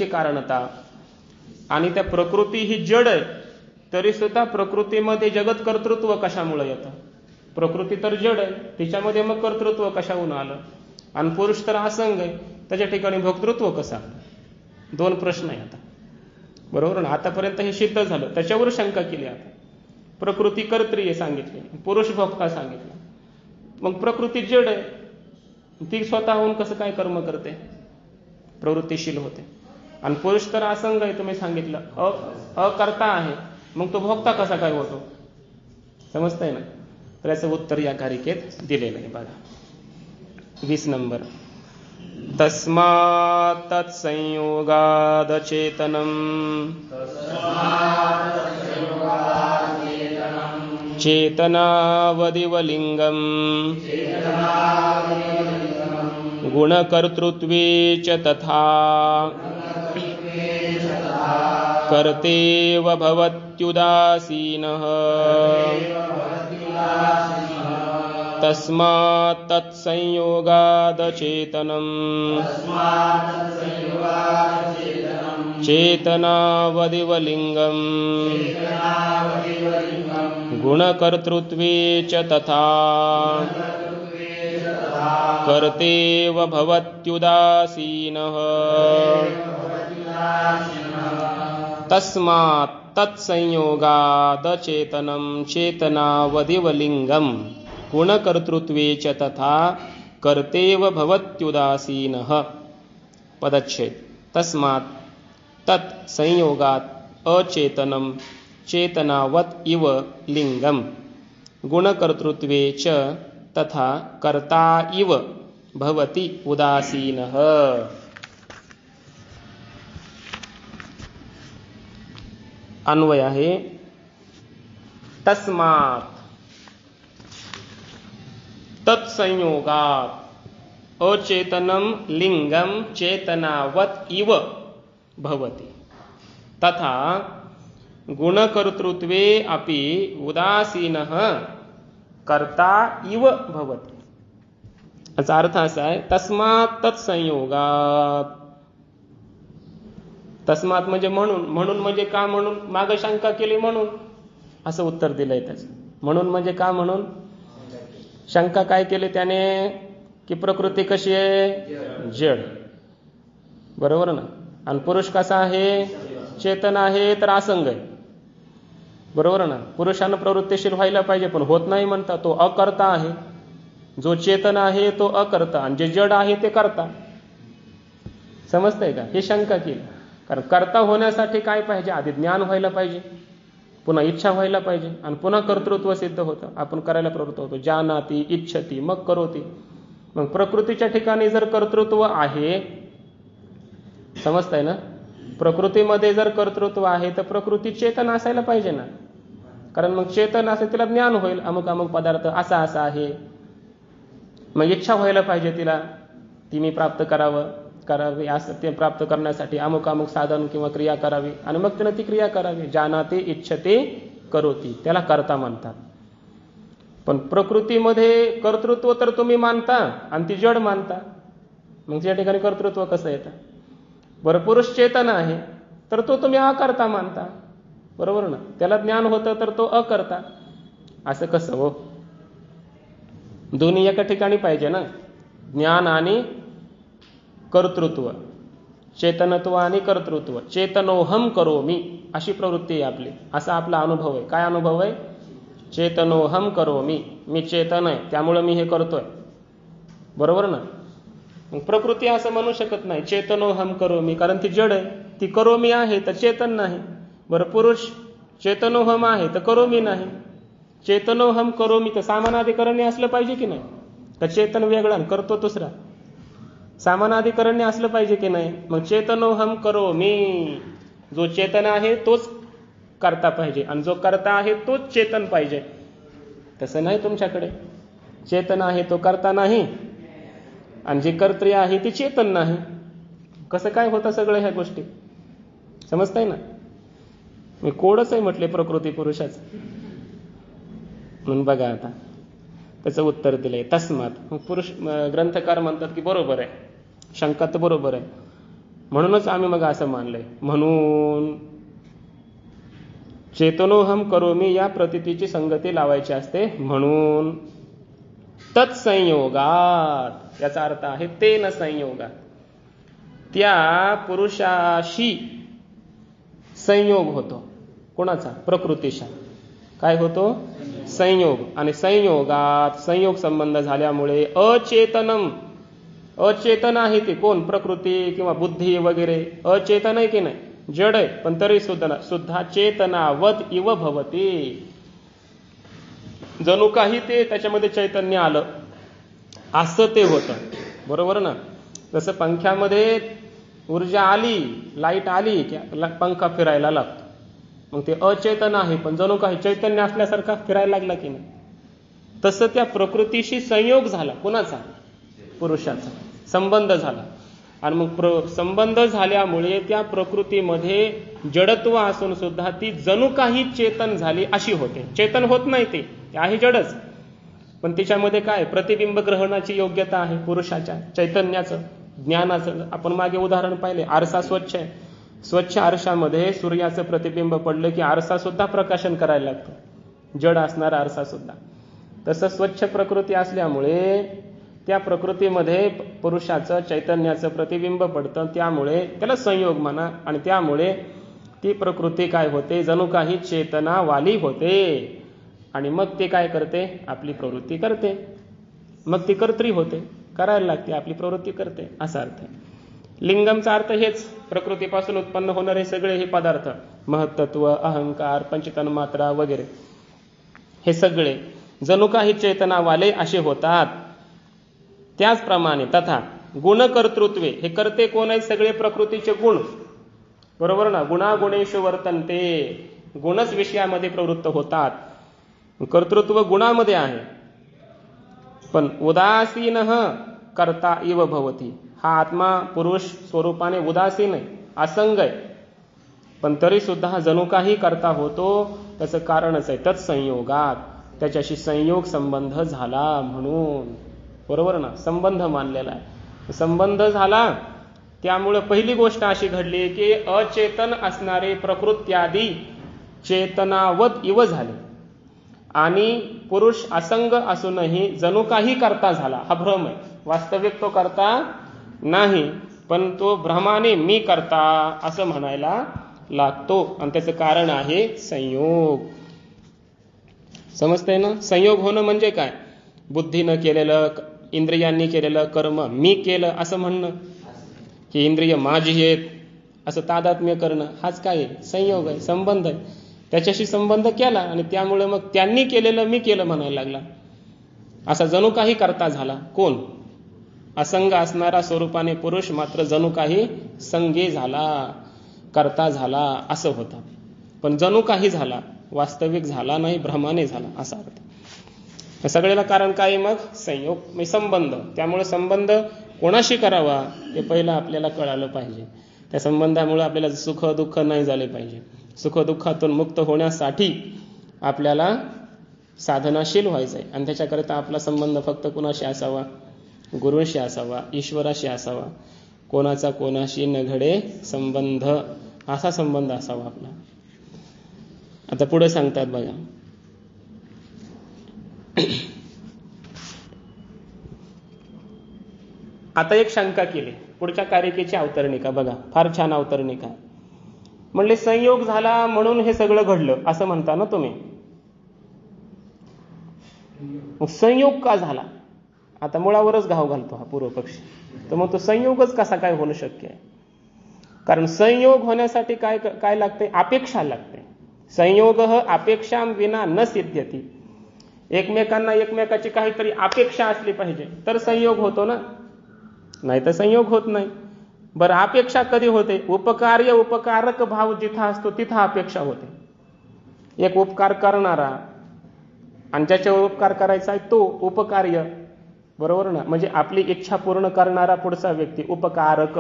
कारणता. आणि त्या प्रकृती ही जड आहे, तरी सुद्धा प्रकृतीमध्ये जगत कर्तृत्व कशामुळं येतं. प्रकृती तर जड आहे, तिच्यामध्ये मग कर्तृत्व कशाहून आलं. आणि पुरुष तर असंग आहे, त्याच्या ठिकाणी भोक्तृत्व कसा. 2 प्रश्न आहे आता, बरोबर ना. आतापर्यंत हे सिद्ध झालं, त्याच्यावर शंका केली. आता प्रकृती कर्त्रीय सांगितली, पुरुष भोक्ता सांगितलं. मग प्रकृती जड आहे, ती स्वतःहून कसं काय कर्म करते, प्रवृत्तीशील होते. आणि पुरुष तर असंग आहे, तुम्ही सांगितलं अकर्ता आहे, मग तो भोक्ता कसा काय होतो. समजतंय ना. तर याचं उत्तर या कारिकेत दिलेलं आहे बघा. 20 नंबर. तस्मात् तत्संयोगाद चेतनम चेतनावदिवलिंगम गुणकर्तृत्वे च तथा कर्तेव भवत्युदासीनः तस्मात् तत्संयोगाद चेतनम् चेतनावदिवलिंगम् गुणकर्तृत्वे च तथा कर्तेव भवत्युदासीनः तस्मात् तत्संयोगाद चेतनम् चेतनावदिवलिंगम् गुणकर्तृत्वे च तथा कर्तेव भवत्युदासीनः. पदच्छेद. तस्मात् तत् संयोगात अचेतनम चेतनावत इव लिंगम गुणकर्तृत्वे च तथा कर्ता इव भवति उदासीनः. अन्वय आहे तस्मात् तत्संयोगात अचेतनम लिंगम चेतनावत इव भवति तथा गुणकर्तृत्वे अपि उदासीनः कर्ता इव भवति. याचा अर्थ असा आहे तस्मात् तत्संयोगात. तस्मात म्हणजे म्हणून, म्हणून म्हणजे का, म्हणून माग शंका केली म्हणून असं उत्तर दिलंय त्याचं. म्हणून म्हणजे का, म्हणून शंका काय केली त्याने की प्रकृती कशी आहे, जड, बरोबर ना. आणि पुरुष कसा आहे, चेतन आहे तर असंग आहे, बरोबर ना. पुरुषानं प्रवृत्तीशील व्हायला पाहिजे पण होत नाही म्हणता, तो अकर्ता आहे. जो चेतन आहे तो अकर्ता आणि जे जड आहे ते कर्ता. समजतंय का. हे शंका केली. कारण कर्ता होण्यासाठी काय पाहिजे, आधी ज्ञान व्हायला पाहिजे, पुन्हा इच्छा व्हायला पाहिजे आणि पुन्हा कर्तृत्व सिद्ध होतं. आपण करायला प्रवृत्त होतो, जानाती इच्छती मग करोती. मग प्रकृतीच्या ठिकाणी जर कर्तृत्व आहे, समजतंय ना, प्रकृतीमध्ये जर कर्तृत्व आहे तर प्रकृती चेतन असायला पाहिजे ना. कारण मग चेतन असेल तिला ज्ञान होईल, अमुक अमुक पदार्थ असा असा आहे. मग इच्छा व्हायला पाहिजे तिला, ती मी प्राप्त करावी, असं ते प्राप्त करण्यासाठी अमुक अमुक साधन किंवा क्रिया करावी आणि मग तिनं ती क्रिया करावी. जानाते इच्छते करोती, त्याला कर्ता म्हणतात. पण प्रकृतीमध्ये कर्तृत्व तर तुम्ही मानता आणि ती जड मानता, मग त्या ठिकाणी कर्तृत्व कसं येतं. बरं, पुरुष चेतन आहे तर तो तुम्ही अकर्ता मानता, बरोबर ना. त्याला ज्ञान होतं तर तो अकर्ता. असं कसं हो, दोन्ही एका ठिकाणी पाहिजे ना, ज्ञान आणि कर्तृत्व, चेतनत्व आणि कर्तृत्व. चेतनोहम करोमी अशी प्रवृत्ती आहे आपली, असा आपला अनुभव आहे. काय अनुभव आहे, चेतनोहम करोमी, मी चेतन आहे त्यामुळे मी हे करतोय, बरोबर ना. मग प्रकृती असं म्हणू शकत नाही चेतनोहम करोमी, कारण ती जड आहे. ती करोमी आहे तर चेतन नाही. बरं, पुरुष चेतनोहम आहे तर करोमी नाही. चेतनोहम करोमी तर सामानाधिकरण्य असलं पाहिजे की नाही. तर चेतन वेगळा करतो दुसरा, सामानाधिकरण्य असलं पाहिजे की नाही. मग चेतनोहम करोमी, जो चेतन आहे तोच करता पाहिजे आणि जो करता आहे तोच चेतन पाहिजे. तसं नाही तुमच्याकडे. चेतन आहे तो करता नाही आणि जी कर्त्री आहे ती चेतन नाही. कसं काय होतं सगळं ह्या गोष्टी, समजताय ना. मी कोडच आहे म्हटले प्रकृती पुरुषाच म्हणून. बघा आता त्याचं उत्तर दिलंय तस्मात. पुरुष ग्रंथकार म्हणतात की बरोबर आहे, शंका तर बरोबर आहे, म्हणूनच आम्ही मग असं मानलंय. म्हणून चेतनोहम करोमी या प्रतीतीची संगती लावायची असते. म्हणून तत्संयोगात, याचा अर्थ आहे तेन संयोगात, त्या पुरुषाशी संयोग होतो. कोणाचा, प्रकृतीशा. काय होतो, संयोग. आणि संयोगात, संयोग संबंध झाल्यामुळे अचेतनम, अचेतन आहे ते कोण, प्रकृती किंवा बुद्धी वगैरे अचेतन आहे की नाही, जड आहे, पण तरी सुद्धा चेतनावत इव भवती, जणू काही ते त्याच्यामध्ये चैतन्य आलं असं ते होतं, बरोबर ना. जसं पंख्यामध्ये ऊर्जा आली, लाईट आली की पंखा फिरायला लागतो. मग ते अचेतन आहे पण जणू काही चैतन्य असल्यासारखा फिरायला लागला की नाही. तसं त्या प्रकृतीशी संयोग झाला. कुणाचा, पुरुषाचा संबंध झाला. आणि मग संबंध झाल्यामुळे त्या प्रकृतीमध्ये जडत्व असून सुद्धा ती जणू काही चेतन झाली अशी होते. चेतन होत नाही, ते आहे जडच, पण तिच्यामध्ये काय, प्रतिबिंब ग्रहणाची योग्यता आहे पुरुषाच्या, चैतन्याचं, ज्ञानाचं. आपण मागे उदाहरण पाहिले, आरसा स्वच्छ आहे, स्वच्छ आरशामध्ये सूर्याचं प्रतिबिंब पडलं की आरसा सुद्धा प्रकाशन करायला लागतो, जड असणारा आरसा सुद्धा. तसं स्वच्छ प्रकृती असल्यामुळे त्या प्रकृतीमध्ये पुरुषाचं, चैतन्याचं प्रतिबिंब पडतं, त्यामुळे त्याला संयोग म्हणा. आणि त्यामुळे ती प्रकृती काय होते, जणू काही चेतनावाली होते. आणि मग ते काय करते, आपली प्रवृत्ती करते, मग ती कर्त्री होते, करायला लागते, आपली प्रवृत्ती करते, असा अर्थ आहे. लिंगमचा अर्थ हेच, प्रकृतीपासून उत्पन्न होणारे सगळे हे पदार्थ, महत्त्व, अहंकार, पंचतन्मात्रा वगैरे, हे सगळे जणू काही चेतनावाले असे होतात. त्याचप्रमाणे तथा गुणकर्तृत्वे, हे करते कोण आहेत, सगळे प्रकृतीचे गुण, बरोबर ना. गुणागुणेषु वर्तन्ते, गुणच विषयामध्ये प्रवृत्त होतात, कर्तृत्व गुणामध्ये आहे. पण उदासीनः कर्ता इव भवती, हा आत्मा पुरुष स्वरूपाने उदासीन आहे, असंग आहे, पण तरी सुद्धा जणू काही करता होतो, त्याचं कारणच आहे तत्संयोगात, त्याच्याशी संयोग संबंध झाला म्हणून. बरोबर ना, संबंध मानलेला आहे. संबंध झाला त्यामुळे पहिली गोष्ट अशी घडली की अचेतन असणारे प्रकृत्यादी चेतनावत इव झाले आणि पुरुष असंग असूनही जणू काही करता झाला. हा भ्रम आहे, वास्तविक तो करता नाही, पण तो भ्रमाने मी करता असं म्हणायला लागतो. आणि त्याचं कारण आहे संयोग. समजतंय ना? संयोग होणं म्हणजे काय? बुद्धीनं केलेलं, इंद्रियांनी केलेलं कर्म मी केलं असं म्हणणं, की इंद्रिय माझी आहेत असं तादात्म्य करणं, हाच काय आहे? संयोग आहे, संबंध आहे. त्याच्याशी संबंध केला आणि त्यामुळे मग त्यांनी केलेलं मी केलं म्हणायला लागला. असा जणू काही करता झाला. कोण? असंग असणारा स्वरूपाने पुरुष मात्र जणू काही संगी झाला, करता झाला असं होतं. पण जणू काही झाला, वास्तविक झाला नाही, भ्रमाने झाला असा अर्थ. या सगळ्याला कारण काय? मग संयोग म्हणजे संबंध. त्यामुळे संबंध कोणाशी करावा हे पहिलं आपल्याला कळालं पाहिजे. त्या संबंधामुळे आपल्याला सुख दुःख नाही झाले पाहिजे. सुख दुःखातून मुक्त होण्यासाठी आपल्याला साधनाशील व्हायचं आहे आणि त्याच्याकरिता आपला संबंध फक्त कोणाशी असावा? गुरूंशी असावा, ईश्वराशी असावा. कोणाचा कोणाशी न घडे संबंध, असा संबंध असावा आपला. आता पुढे सांगतात बघा, आता एक शंका केली. पुढच्या कारिकेची अवतरणिका बघा, फार छान अवतरणिका. म्हणले संयोग झाला म्हणून हे सगळं घडलं असं म्हणता ना तुम्ही. संयोग का झाला? आता मुळावरच घाव घालतो हा पूर्व पक्षी. तर मग तो संयोगच कसा काय होणं शक्य आहे? कारण संयोग होण्यासाठी काय काय लागते? अपेक्षा लागते. संयोग अपेक्षा विना न सिद्ध्यति. एकमेकांना एकमेकाची काहीतरी अपेक्षा असली पाहिजे तर संयोग होतो ना, नाही तर संयोग होत नाही. बरं, अपेक्षा कधी होते? उपकार्य उपकारक भाव जिथं असतो तिथं अपेक्षा होते. एक उपकार करणारा आणि ज्याच्यावर उपकार करायचा आहे तो उपकार्य, बरोबर ना? म्हणजे आपली इच्छा पूर्ण करणारा पुढचा व्यक्ती उपकारक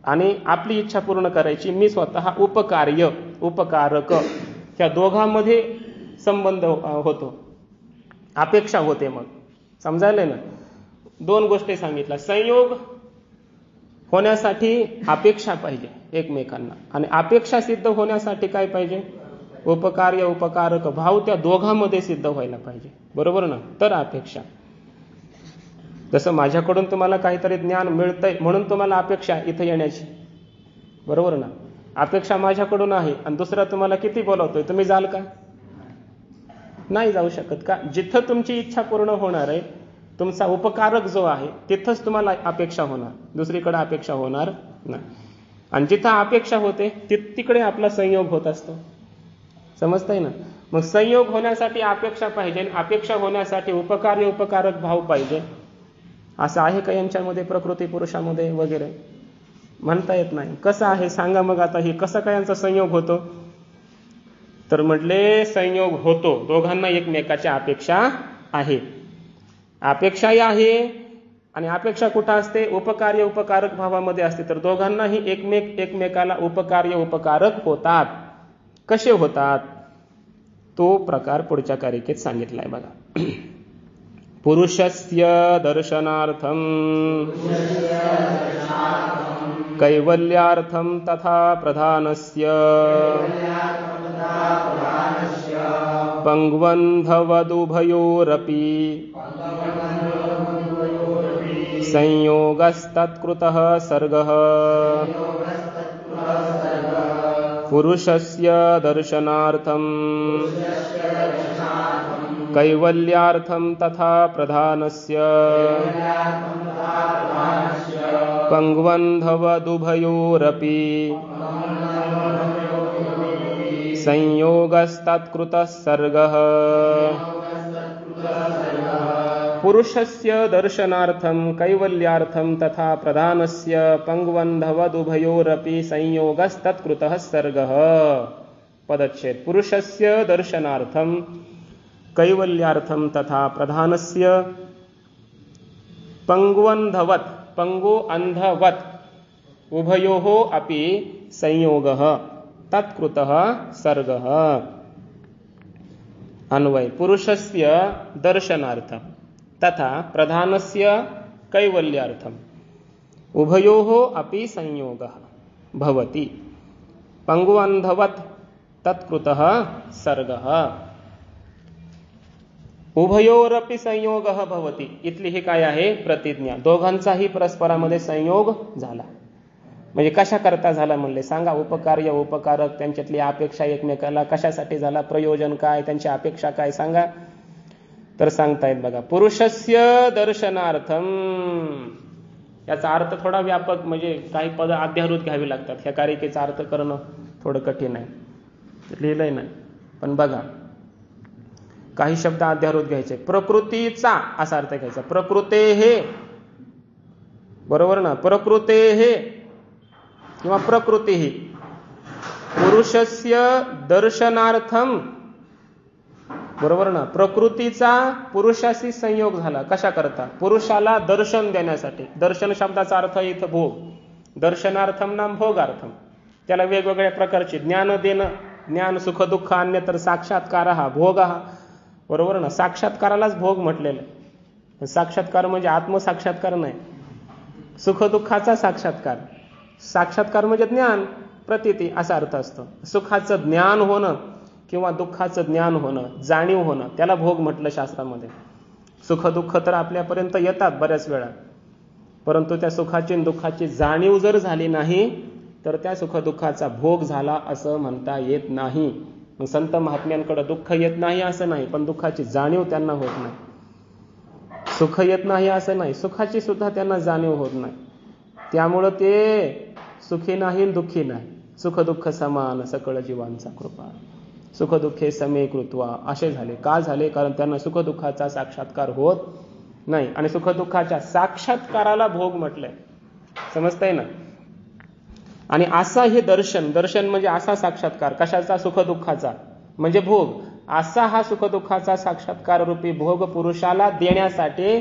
आणि आपली इच्छा पूर्ण करायची मी स्वतः उपकार्य उपकारक. ह्या दोघांमध्ये संबंध होतो, अपेक्षा होते. मग समजायला ना? दोन गोष्टी सांगितल्या. संयोग होण्यासाठी अपेक्षा पाहिजे एकमेकांना आणि अपेक्षा सिद्ध होण्यासाठी काय पाहिजे? उपकार्य उपकारक भाव त्या दोघांमध्ये सिद्ध व्हायला पाहिजे, बरोबर ना? तर अपेक्षा. जसं माझ्याकडून तुम्हाला काहीतरी ज्ञान मिळतंय म्हणून तुम्हाला अपेक्षा इथं येण्याची, बरोबर ना? अपेक्षा माझ्याकडून आहे आणि दुसरा तुम्हाला किती बोलवतोय, तुम्ही जाल का? नाही जाऊ शकत. का? जिथं तुमची इच्छा पूर्ण होणार आहे, तुमचा उपकारक जो आहे तिथंच तुम्हाला अपेक्षा होणार, दुसरीकडे अपेक्षा होणार नाही. आणि जिथं अपेक्षा होते तिकडे आपला संयोग होत असतो. समजतंय ना? मग संयोग होण्यासाठी अपेक्षा पाहिजे, अपेक्षा होण्यासाठी उपकार्य उपकारक भाव पाहिजे. असं आहे का यांच्यामध्ये, प्रकृती पुरुषामध्ये वगैरे? म्हणता येत नाही. कसं आहे सांगा मग आता, हे कसं काय यांचा संयोग होतो? तर म्हटले संयोग होतो, दोघांना एकमेकाची अपेक्षा आहे. अपेक्षाही आहे आणि अपेक्षा कुठं असते? उपकार्य उपकारक भावामध्ये असते. तर दोघांनाही एकमेकाला उपकार्य उपकारक होतात. कसे होतात तो प्रकार पुढच्या कारिकेत सांगितलाय बघा. पुरुषस्य दर्शनार्थम कैवल्यार्थम तथा प्रधानस्य पंग्वन्धवदुभयोरपि संयोगस्तत्कृतः सर्गः पुरुषस्य दर्शनार्थम कैवल्यार्थम तथा प्रधानस्य पंग्वन्धवदुभयोरपि संयोगस्तत्कृतः सर्गः पुरुषस्य दर्शनार्थम कैवल्यार्थम तथा प्रधानस्य पंग्वन्धवदुभयोरपि संयोगस्तत्कृतः सर्गः. पदच्छेद. पुरुषस्य दर्शनार्थम कैवल्यार्थम तथा प्रधानस्य पंग्वन्धवत, पंगो अंधवत उभयोः अपि संयोगः तत्कृतः सर्गः। अन्वय पुरुषस्य दर्शनार्थं तथा प्रधानस्य कैवल्यार्थं उभयोः अपि संयोगः भवति पंगु अंधवत् तत्कृतः सर्गः। उभयोरपि संयोगः भवति इथली ही काय आहे प्रतिज्ञा, दोघांचाही परस्परामध्ये संयोग झाला. म्हणजे कशा करता झाला म्हणले सांगा. उपकार्य उपकारक त्यांच्यातली अपेक्षा एकमेकाला कशासाठी झाला, प्रयोजन काय, त्यांची अपेक्षा काय सांगा. तर सांगतायत बघा, पुरुषस्य दर्शनार्थम. याचा अर्थ थोडा व्यापक, म्हणजे काही पद अध्याहृत घ्यावी लागतात. ह्या कारिकेचा अर्थ करणं थोडं कठीण आहे, लिहिलंय नाही. पण बघा, काही शब्द अध्याहृत घ्यायचे. प्रकृतीचा असा अर्थ घ्यायचा. प्रकृते हे, बरोबर ना, प्रकृते हे किंवा प्रकृती ही. पुरुषस्य दर्शनार्थम, बरोबर ना, प्रकृतीचा पुरुषाशी संयोग झाला. कशा करता, पुरुषाला दर्शन देण्यासाठी. दर्शन शब्दाचा अर्थ इथं भोग. दर्शनार्थम नाम भोगार्थम. त्याला वेगवेगळ्या प्रकारचे ज्ञान देणं, ज्ञान सुख दुःख अन्य तर साक्षात्कार हा भोग हा, बरोबर ना. साक्षात्कारालाच भोग म्हटलेलं. साक्षात्कार म्हणजे आत्मसाक्षात्कार नाही, सुख दुःखाचा साक्षात्कार. साक्षात्कार म्हणजे ज्ञान प्रतीती असा अर्थ असतो. सुखाचं ज्ञान होणं किंवा दुःखाचं ज्ञान होणं, जाणीव होणं, त्याला भोग म्हटलं शास्त्रामध्ये. सुख दुःख तर आपल्यापर्यंत येतात बऱ्याच वेळा, परंतु त्या सुखाची दुःखाची जाणीव जर झाली नाही तर त्या सुख दुःखाचा भोग झाला असं म्हणता येत नाही. संत महात्म्यांकडे दुःख येत नाही असं नाही, पण दुःखाची जाणीव त्यांना होत नाही. सुख येत नाही असं नाही, सुखाची सुद्धा त्यांना जाणीव होत नाही. त्यामुळं ते सुखी नाही दुःखी नाही. सुख दुःख समान सकळ जीवांचा कृपा, सुख दुःखे समे कृत्वा असे झाले. का झाले? कारण त्यांना सुख दुःखाचा साक्षात्कार होत नाही. आणि सुख दुःखाच्या साक्षात्काराला भोग म्हटलंय. समजतंय ना. आणि असा हे दर्शन, दर्शन म्हणजे असा साक्षात्कार. कशाचा? सुख दुःखाचा म्हणजे भोग. असा हा सुख दुःखाचा साक्षात्कार रूपी भोग पुरुषाला देण्यासाठी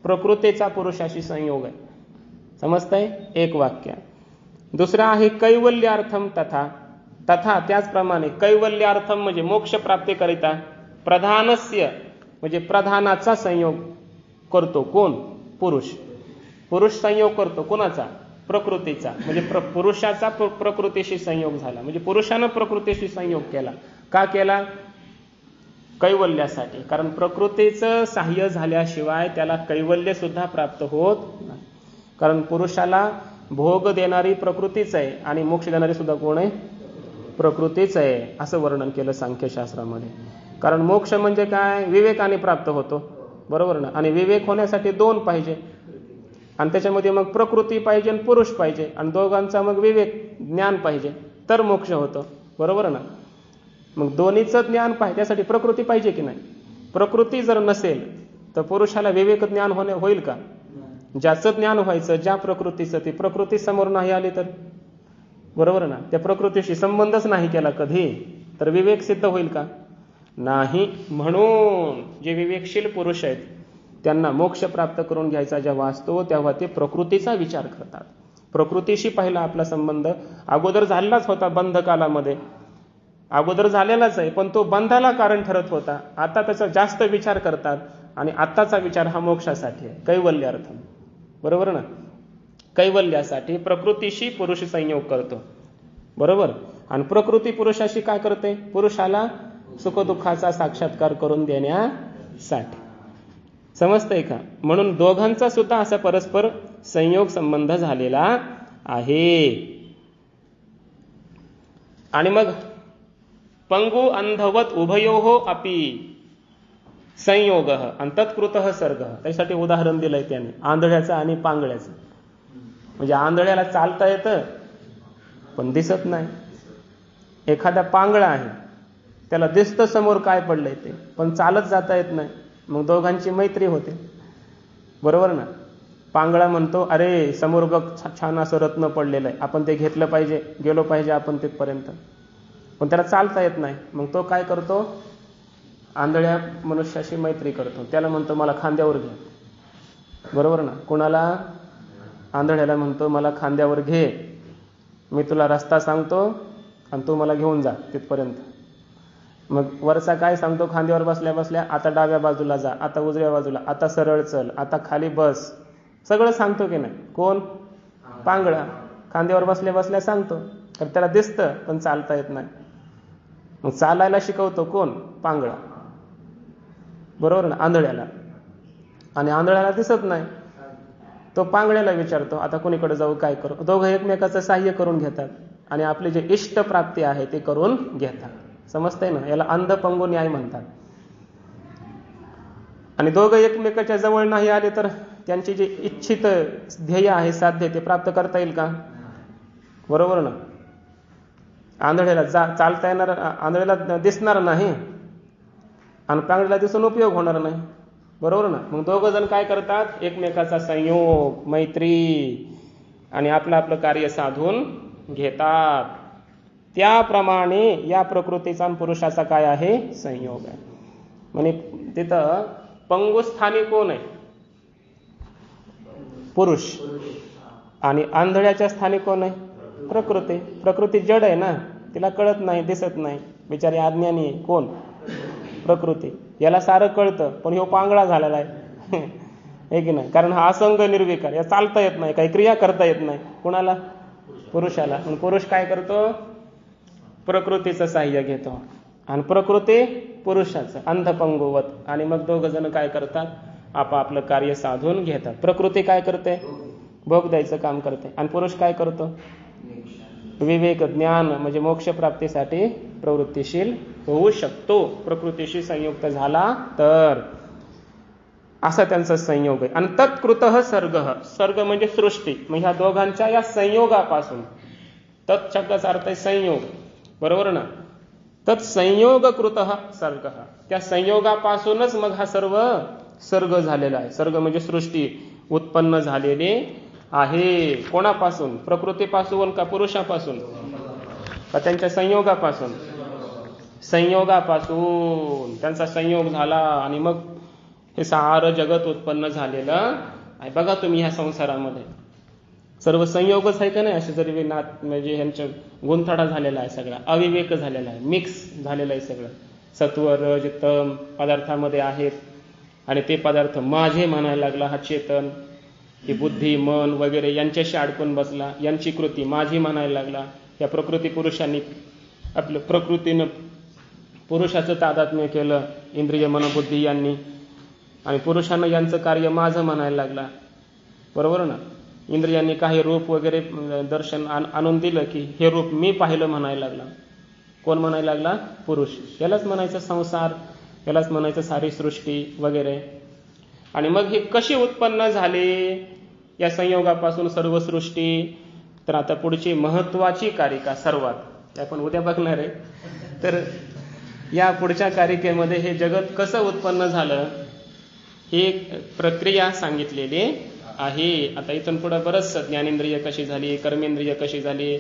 प्रकृतीचा पुरुषाशी संयोग आहे. समजतंय? एक वाक्य. दुसरा आहे कैवल्यार्थम तथा. तथा त्याचप्रमाणे कैवल्यार्थम म्हणजे मोक्ष प्राप्तीकरिता प्रधानस्य म्हणजे प्रधानाचा संयोग करतो. कोण? पुरुष. पुरुष संयोग करतो कोणाचा? प्रकृतीचा. म्हणजे पुरुषाचा प्रकृतीशी संयोग झाला, म्हणजे पुरुषानं प्रकृतीशी संयोग केला. का केला? कैवल्यासाठी. कारण प्रकृतीचं सहाय्य झाल्याशिवाय त्याला कैवल्य सुद्धा प्राप्त होत नाही. कारण पुरुषाला भोग देणारी प्रकृतीच आहे आणि मोक्ष देणारी सुद्धा कोण आहे? प्रकृतीच आहे, असं वर्णन केलं सांख्यशास्त्रामध्ये. कारण मोक्ष म्हणजे काय? विवेकाने प्राप्त होतो, बरोबर ना. आणि विवेक होण्यासाठी दोन पाहिजे, आणि त्याच्यामध्ये मग प्रकृती पाहिजे आणि पुरुष पाहिजे, आणि दोघांचा मग विवेक ज्ञान पाहिजे, तर मोक्ष होतो, बरोबर ना. मग दोन्हीचं ज्ञान पाहिजे, त्यासाठी प्रकृती पाहिजे की नाही? प्रकृती जर नसेल तर पुरुषाला विवेक ज्ञान होईल का? ज्याचं ज्ञान व्हायचं ज्या प्रकृतीचं, ती प्रकृती समोर नाही आली तर, बरोबर ना. त्या प्रकृतीशी संबंधच नाही केला कधी, तर विवेक सिद्ध होईल का? नाही. म्हणून जे विवेकशील पुरुष आहेत त्यांना मोक्ष प्राप्त करून घ्यायचा जेव्हा असतो तेव्हा ते प्रकृतीचा विचार करतात. प्रकृतीशी पहिला आपला संबंध अगोदर झालेलाच होता बंधकालामध्ये, अगोदर झालेलाच आहे, पण तो बंधाला कारण ठरत होता. आता त्याचा जास्त विचार करतात आणि आत्ताचा विचार हा मोक्षासाठी आहे, कैवल्यार्थम, बरोबर ना. कैवल्यासाठी प्रकृतीशी पुरुष संयोग करतो, बरोबर. आणि प्रकृती पुरुषाशी काय करते? पुरुषाला सुखदुःखाचा साक्षात्कार करून देण्यासाठी. समजतंय का? म्हणून दोघांचा सुद्धा असा परस्पर संयोग संबंध झालेला आहे. आणि मग पंगु अंधवत उभयोः अपि संयोगः आणि तत्कृतः सर्गः. त्यासाठी उदाहरण दिलंय त्याने आंधळ्याचं आणि पांगळ्याचं. म्हणजे आंधळ्याला चालता येतं पण दिसत नाही. एखादा पांगळा आहे, त्याला दिसतं समोर काय पडलंय ते, पण चालत जाता येत नाही. मग दोघांची मैत्री होते, बरोबर ना. पांगळा म्हणतो, अरे समोर बघ छान असं रत्न पडलेलं आहे, आपण ते घेतलं पाहिजे, गेलो पाहिजे आपण तिथपर्यंत, पण त्याला चालता येत नाही. मग तो काय करतो? आंधळ्या मनुष्याशी मैत्री करतो. त्याला म्हणतो मला खांद्यावर घे, बरोबर ना. कोणाला? आंधळ्याला म्हणतो मला खांद्यावर घे. मी तुला रस्ता सांगतो आणि तू मला घेऊन जा तिथपर्यंत. मग वरचा काय सांगतो खांद्यावर बसल्या बसल्या, आता डाव्या बाजूला जा, आता उजव्या बाजूला, आता सरळ चल, आता खाली बस, सगळं सांगतो की नाही? कोण? पांगळा. खांद्यावर बसल्या बसल्या सांगतो, तर त्याला दिसतं पण चालता येत नाही. मग चालायला शिकवतो कोण? पांगळा. बरोबर ना? आंधळ्याला. आणि आंधळ्याला दिसत नाही, तो पांगळ्याला विचारतो आता कोणीकडे जाऊ, काय करू? दोघं एकमेकाचं सहाय्य करून घेतात आणि आपली जे इष्ट प्राप्ती आहे ते करून घेतात. समजतंय ना? याला अंधपंगू न्याय म्हणतात. आणि दोघं एकमेकाच्या जवळ नाही आले तर त्यांची जे इच्छित ध्येय आहे, साध्य, ते प्राप्त करता येईल का? बरोबर ना? आंधळ्याला चालता येणार, आंधळ्याला दिसणार नाही आणि पांगळ्याला दिसून उपयोग होणार नाही. बरोबर ना? मग दोघं जण काय करतात? एकमेकाचा संयोग, मैत्री आणि आपलं आपलं कार्य साधून घेतात. त्याप्रमाणे या प्रकृतीचा आणि पुरुषाचा काय आहे? संयोग आहे. म्हणजे तिथं पंगुस्थानी कोण आहे? पुरुष. आणि आंधळ्याच्या स्थानी कोण आहे? प्रकृती. प्रकृती जड आहे ना, तिला कळत नाही, दिसत नाही, बिचारी अज्ञानी आहे. कोण? प्रकृती. याला सारं कळतं पण ह्यो पांगळा झालेला आहे. हे की नाही? कारण हा असंग निर्विकार, या चालता येत नाही, काही क्रिया करता येत नाही. कुणाला? पुरुषाला. पण पुरुष काय करतो? प्रकृतीचं साह्य घेतो आणि प्रकृती पुरुषाचं, अंधपंगुवत. आणि मग दोघं जण काय करतात? आपापलं कार्य साधून घेतात. प्रकृती काय करते? भोग द्यायचं काम करते. आणि पुरुष काय करतो? विवेक, ज्ञान म्हणजे मोक्ष प्राप्तीसाठी प्रवृत्तीशील होऊ शकतो, प्रकृतीशी संयुक्त झाला तर. असा त्यांचा संयोग आहे. आणि तत्कृतः सर्ग. सर्ग म्हणजे सृष्टी. मग ह्या दोघांच्या या संयोगापासून, तत् शब्दाचा अर्थ आहे संयोग. बरोबर ना? तत्संयोगकृतः सर्ग. त्या संयोगापासूनच मग हा सर्व सर्ग झालेला आहे. सर्ग म्हणजे सृष्टी उत्पन्न झालेली आहे. कोणापासून? प्रकृतीपासून का पुरुषापासून? का त्यांच्या संयोगापासून? संयोगापासून. त्यांचा संयोग झाला आणि मग हे सारं जगत उत्पन्न झालेलं आहे. बघा तुम्ही ह्या संसारामध्ये सर्व संयोगच आहे का नाही? असे जरी म्हणजे ह्यांच्या गुंथडा झालेला आहे, सगळा अविवेक झालेला आहे, मिक्स झालेलं आहे सगळं. सत्व, रज, तम पदार्थामध्ये आहेत आणि ते पदार्थ माझे म्हणायला लागला हा चेतन. ही बुद्धी, मन वगैरे यांच्याशी अडकून बसला, यांची कृती माझी म्हणायला लागला. या प्रकृती पुरुषांनी आपलं प्रकृतीनं पुरुषाचं तादात्म्य केलं, इंद्रिय मनोबुद्धी यांनी, आणि पुरुषानं यांचं कार्य माझं म्हणायला लागला. बरोबर ना? इंद्रियांनी काही रूप वगैरे दर्शन आणून दिलं की हे रूप मी पाहिलं म्हणायला लागला. कोण म्हणायला लागला? पुरुष. यालाच म्हणायचं संसार, यालाच म्हणायचं सारी सृष्टी वगैरे. आणि मग हे कशी उत्पन्न झाले या संयोगापासून सर्व सृष्टी? तर आता पुढची महत्वाची कारिका सर्वात आपण उद्या बघणार आहे. तर या पुढच्या कारिकेमध्ये हे जगत कसं उत्पन्न झालं ही एक प्रक्रिया सांगितलेली आहे. आता इथून पुढे बरंच ज्ञानेंद्रिय कशी झाली, कर्मेंद्रिय कशी झाली,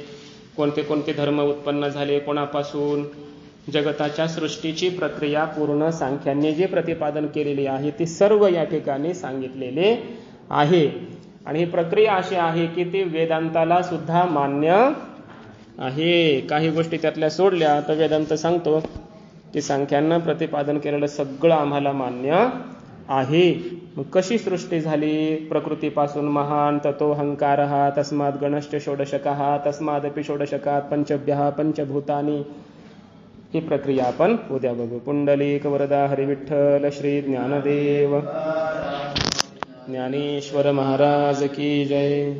कोणते कोणते धर्म उत्पन्न झाले, कोणापासून, जगताच्या सृष्टीची प्रक्रिया पूर्ण सांख्यांनी जे प्रतिपादन केलेली आहे ती सर्व या ठिकाणी सांगितलेले आहे. आणि ही प्रक्रिया अशी आहे की ती वेदांताला सुद्धा मान्य आहे. काही गोष्टी त्यातल्या सोडल्या तर वेदांत सांगतो की सांख्यांना प्रतिपादन केलेलं सगळं आम्हाला मान्य आहे. मग कशी सृष्टी झाली? प्रकृतीपासून महान ततोहंकारः तस्माद् गणश्च षोडशकः तस्मादपि षोडशकात् पंचभ्यः पंचभूतानि. ही प्रक्रिया आपण उद्या बघू. पुंडलीक वरदा हरी विठ्ठल श्री ज्ञानदेव ज्ञानेश्वर महाराज की जय.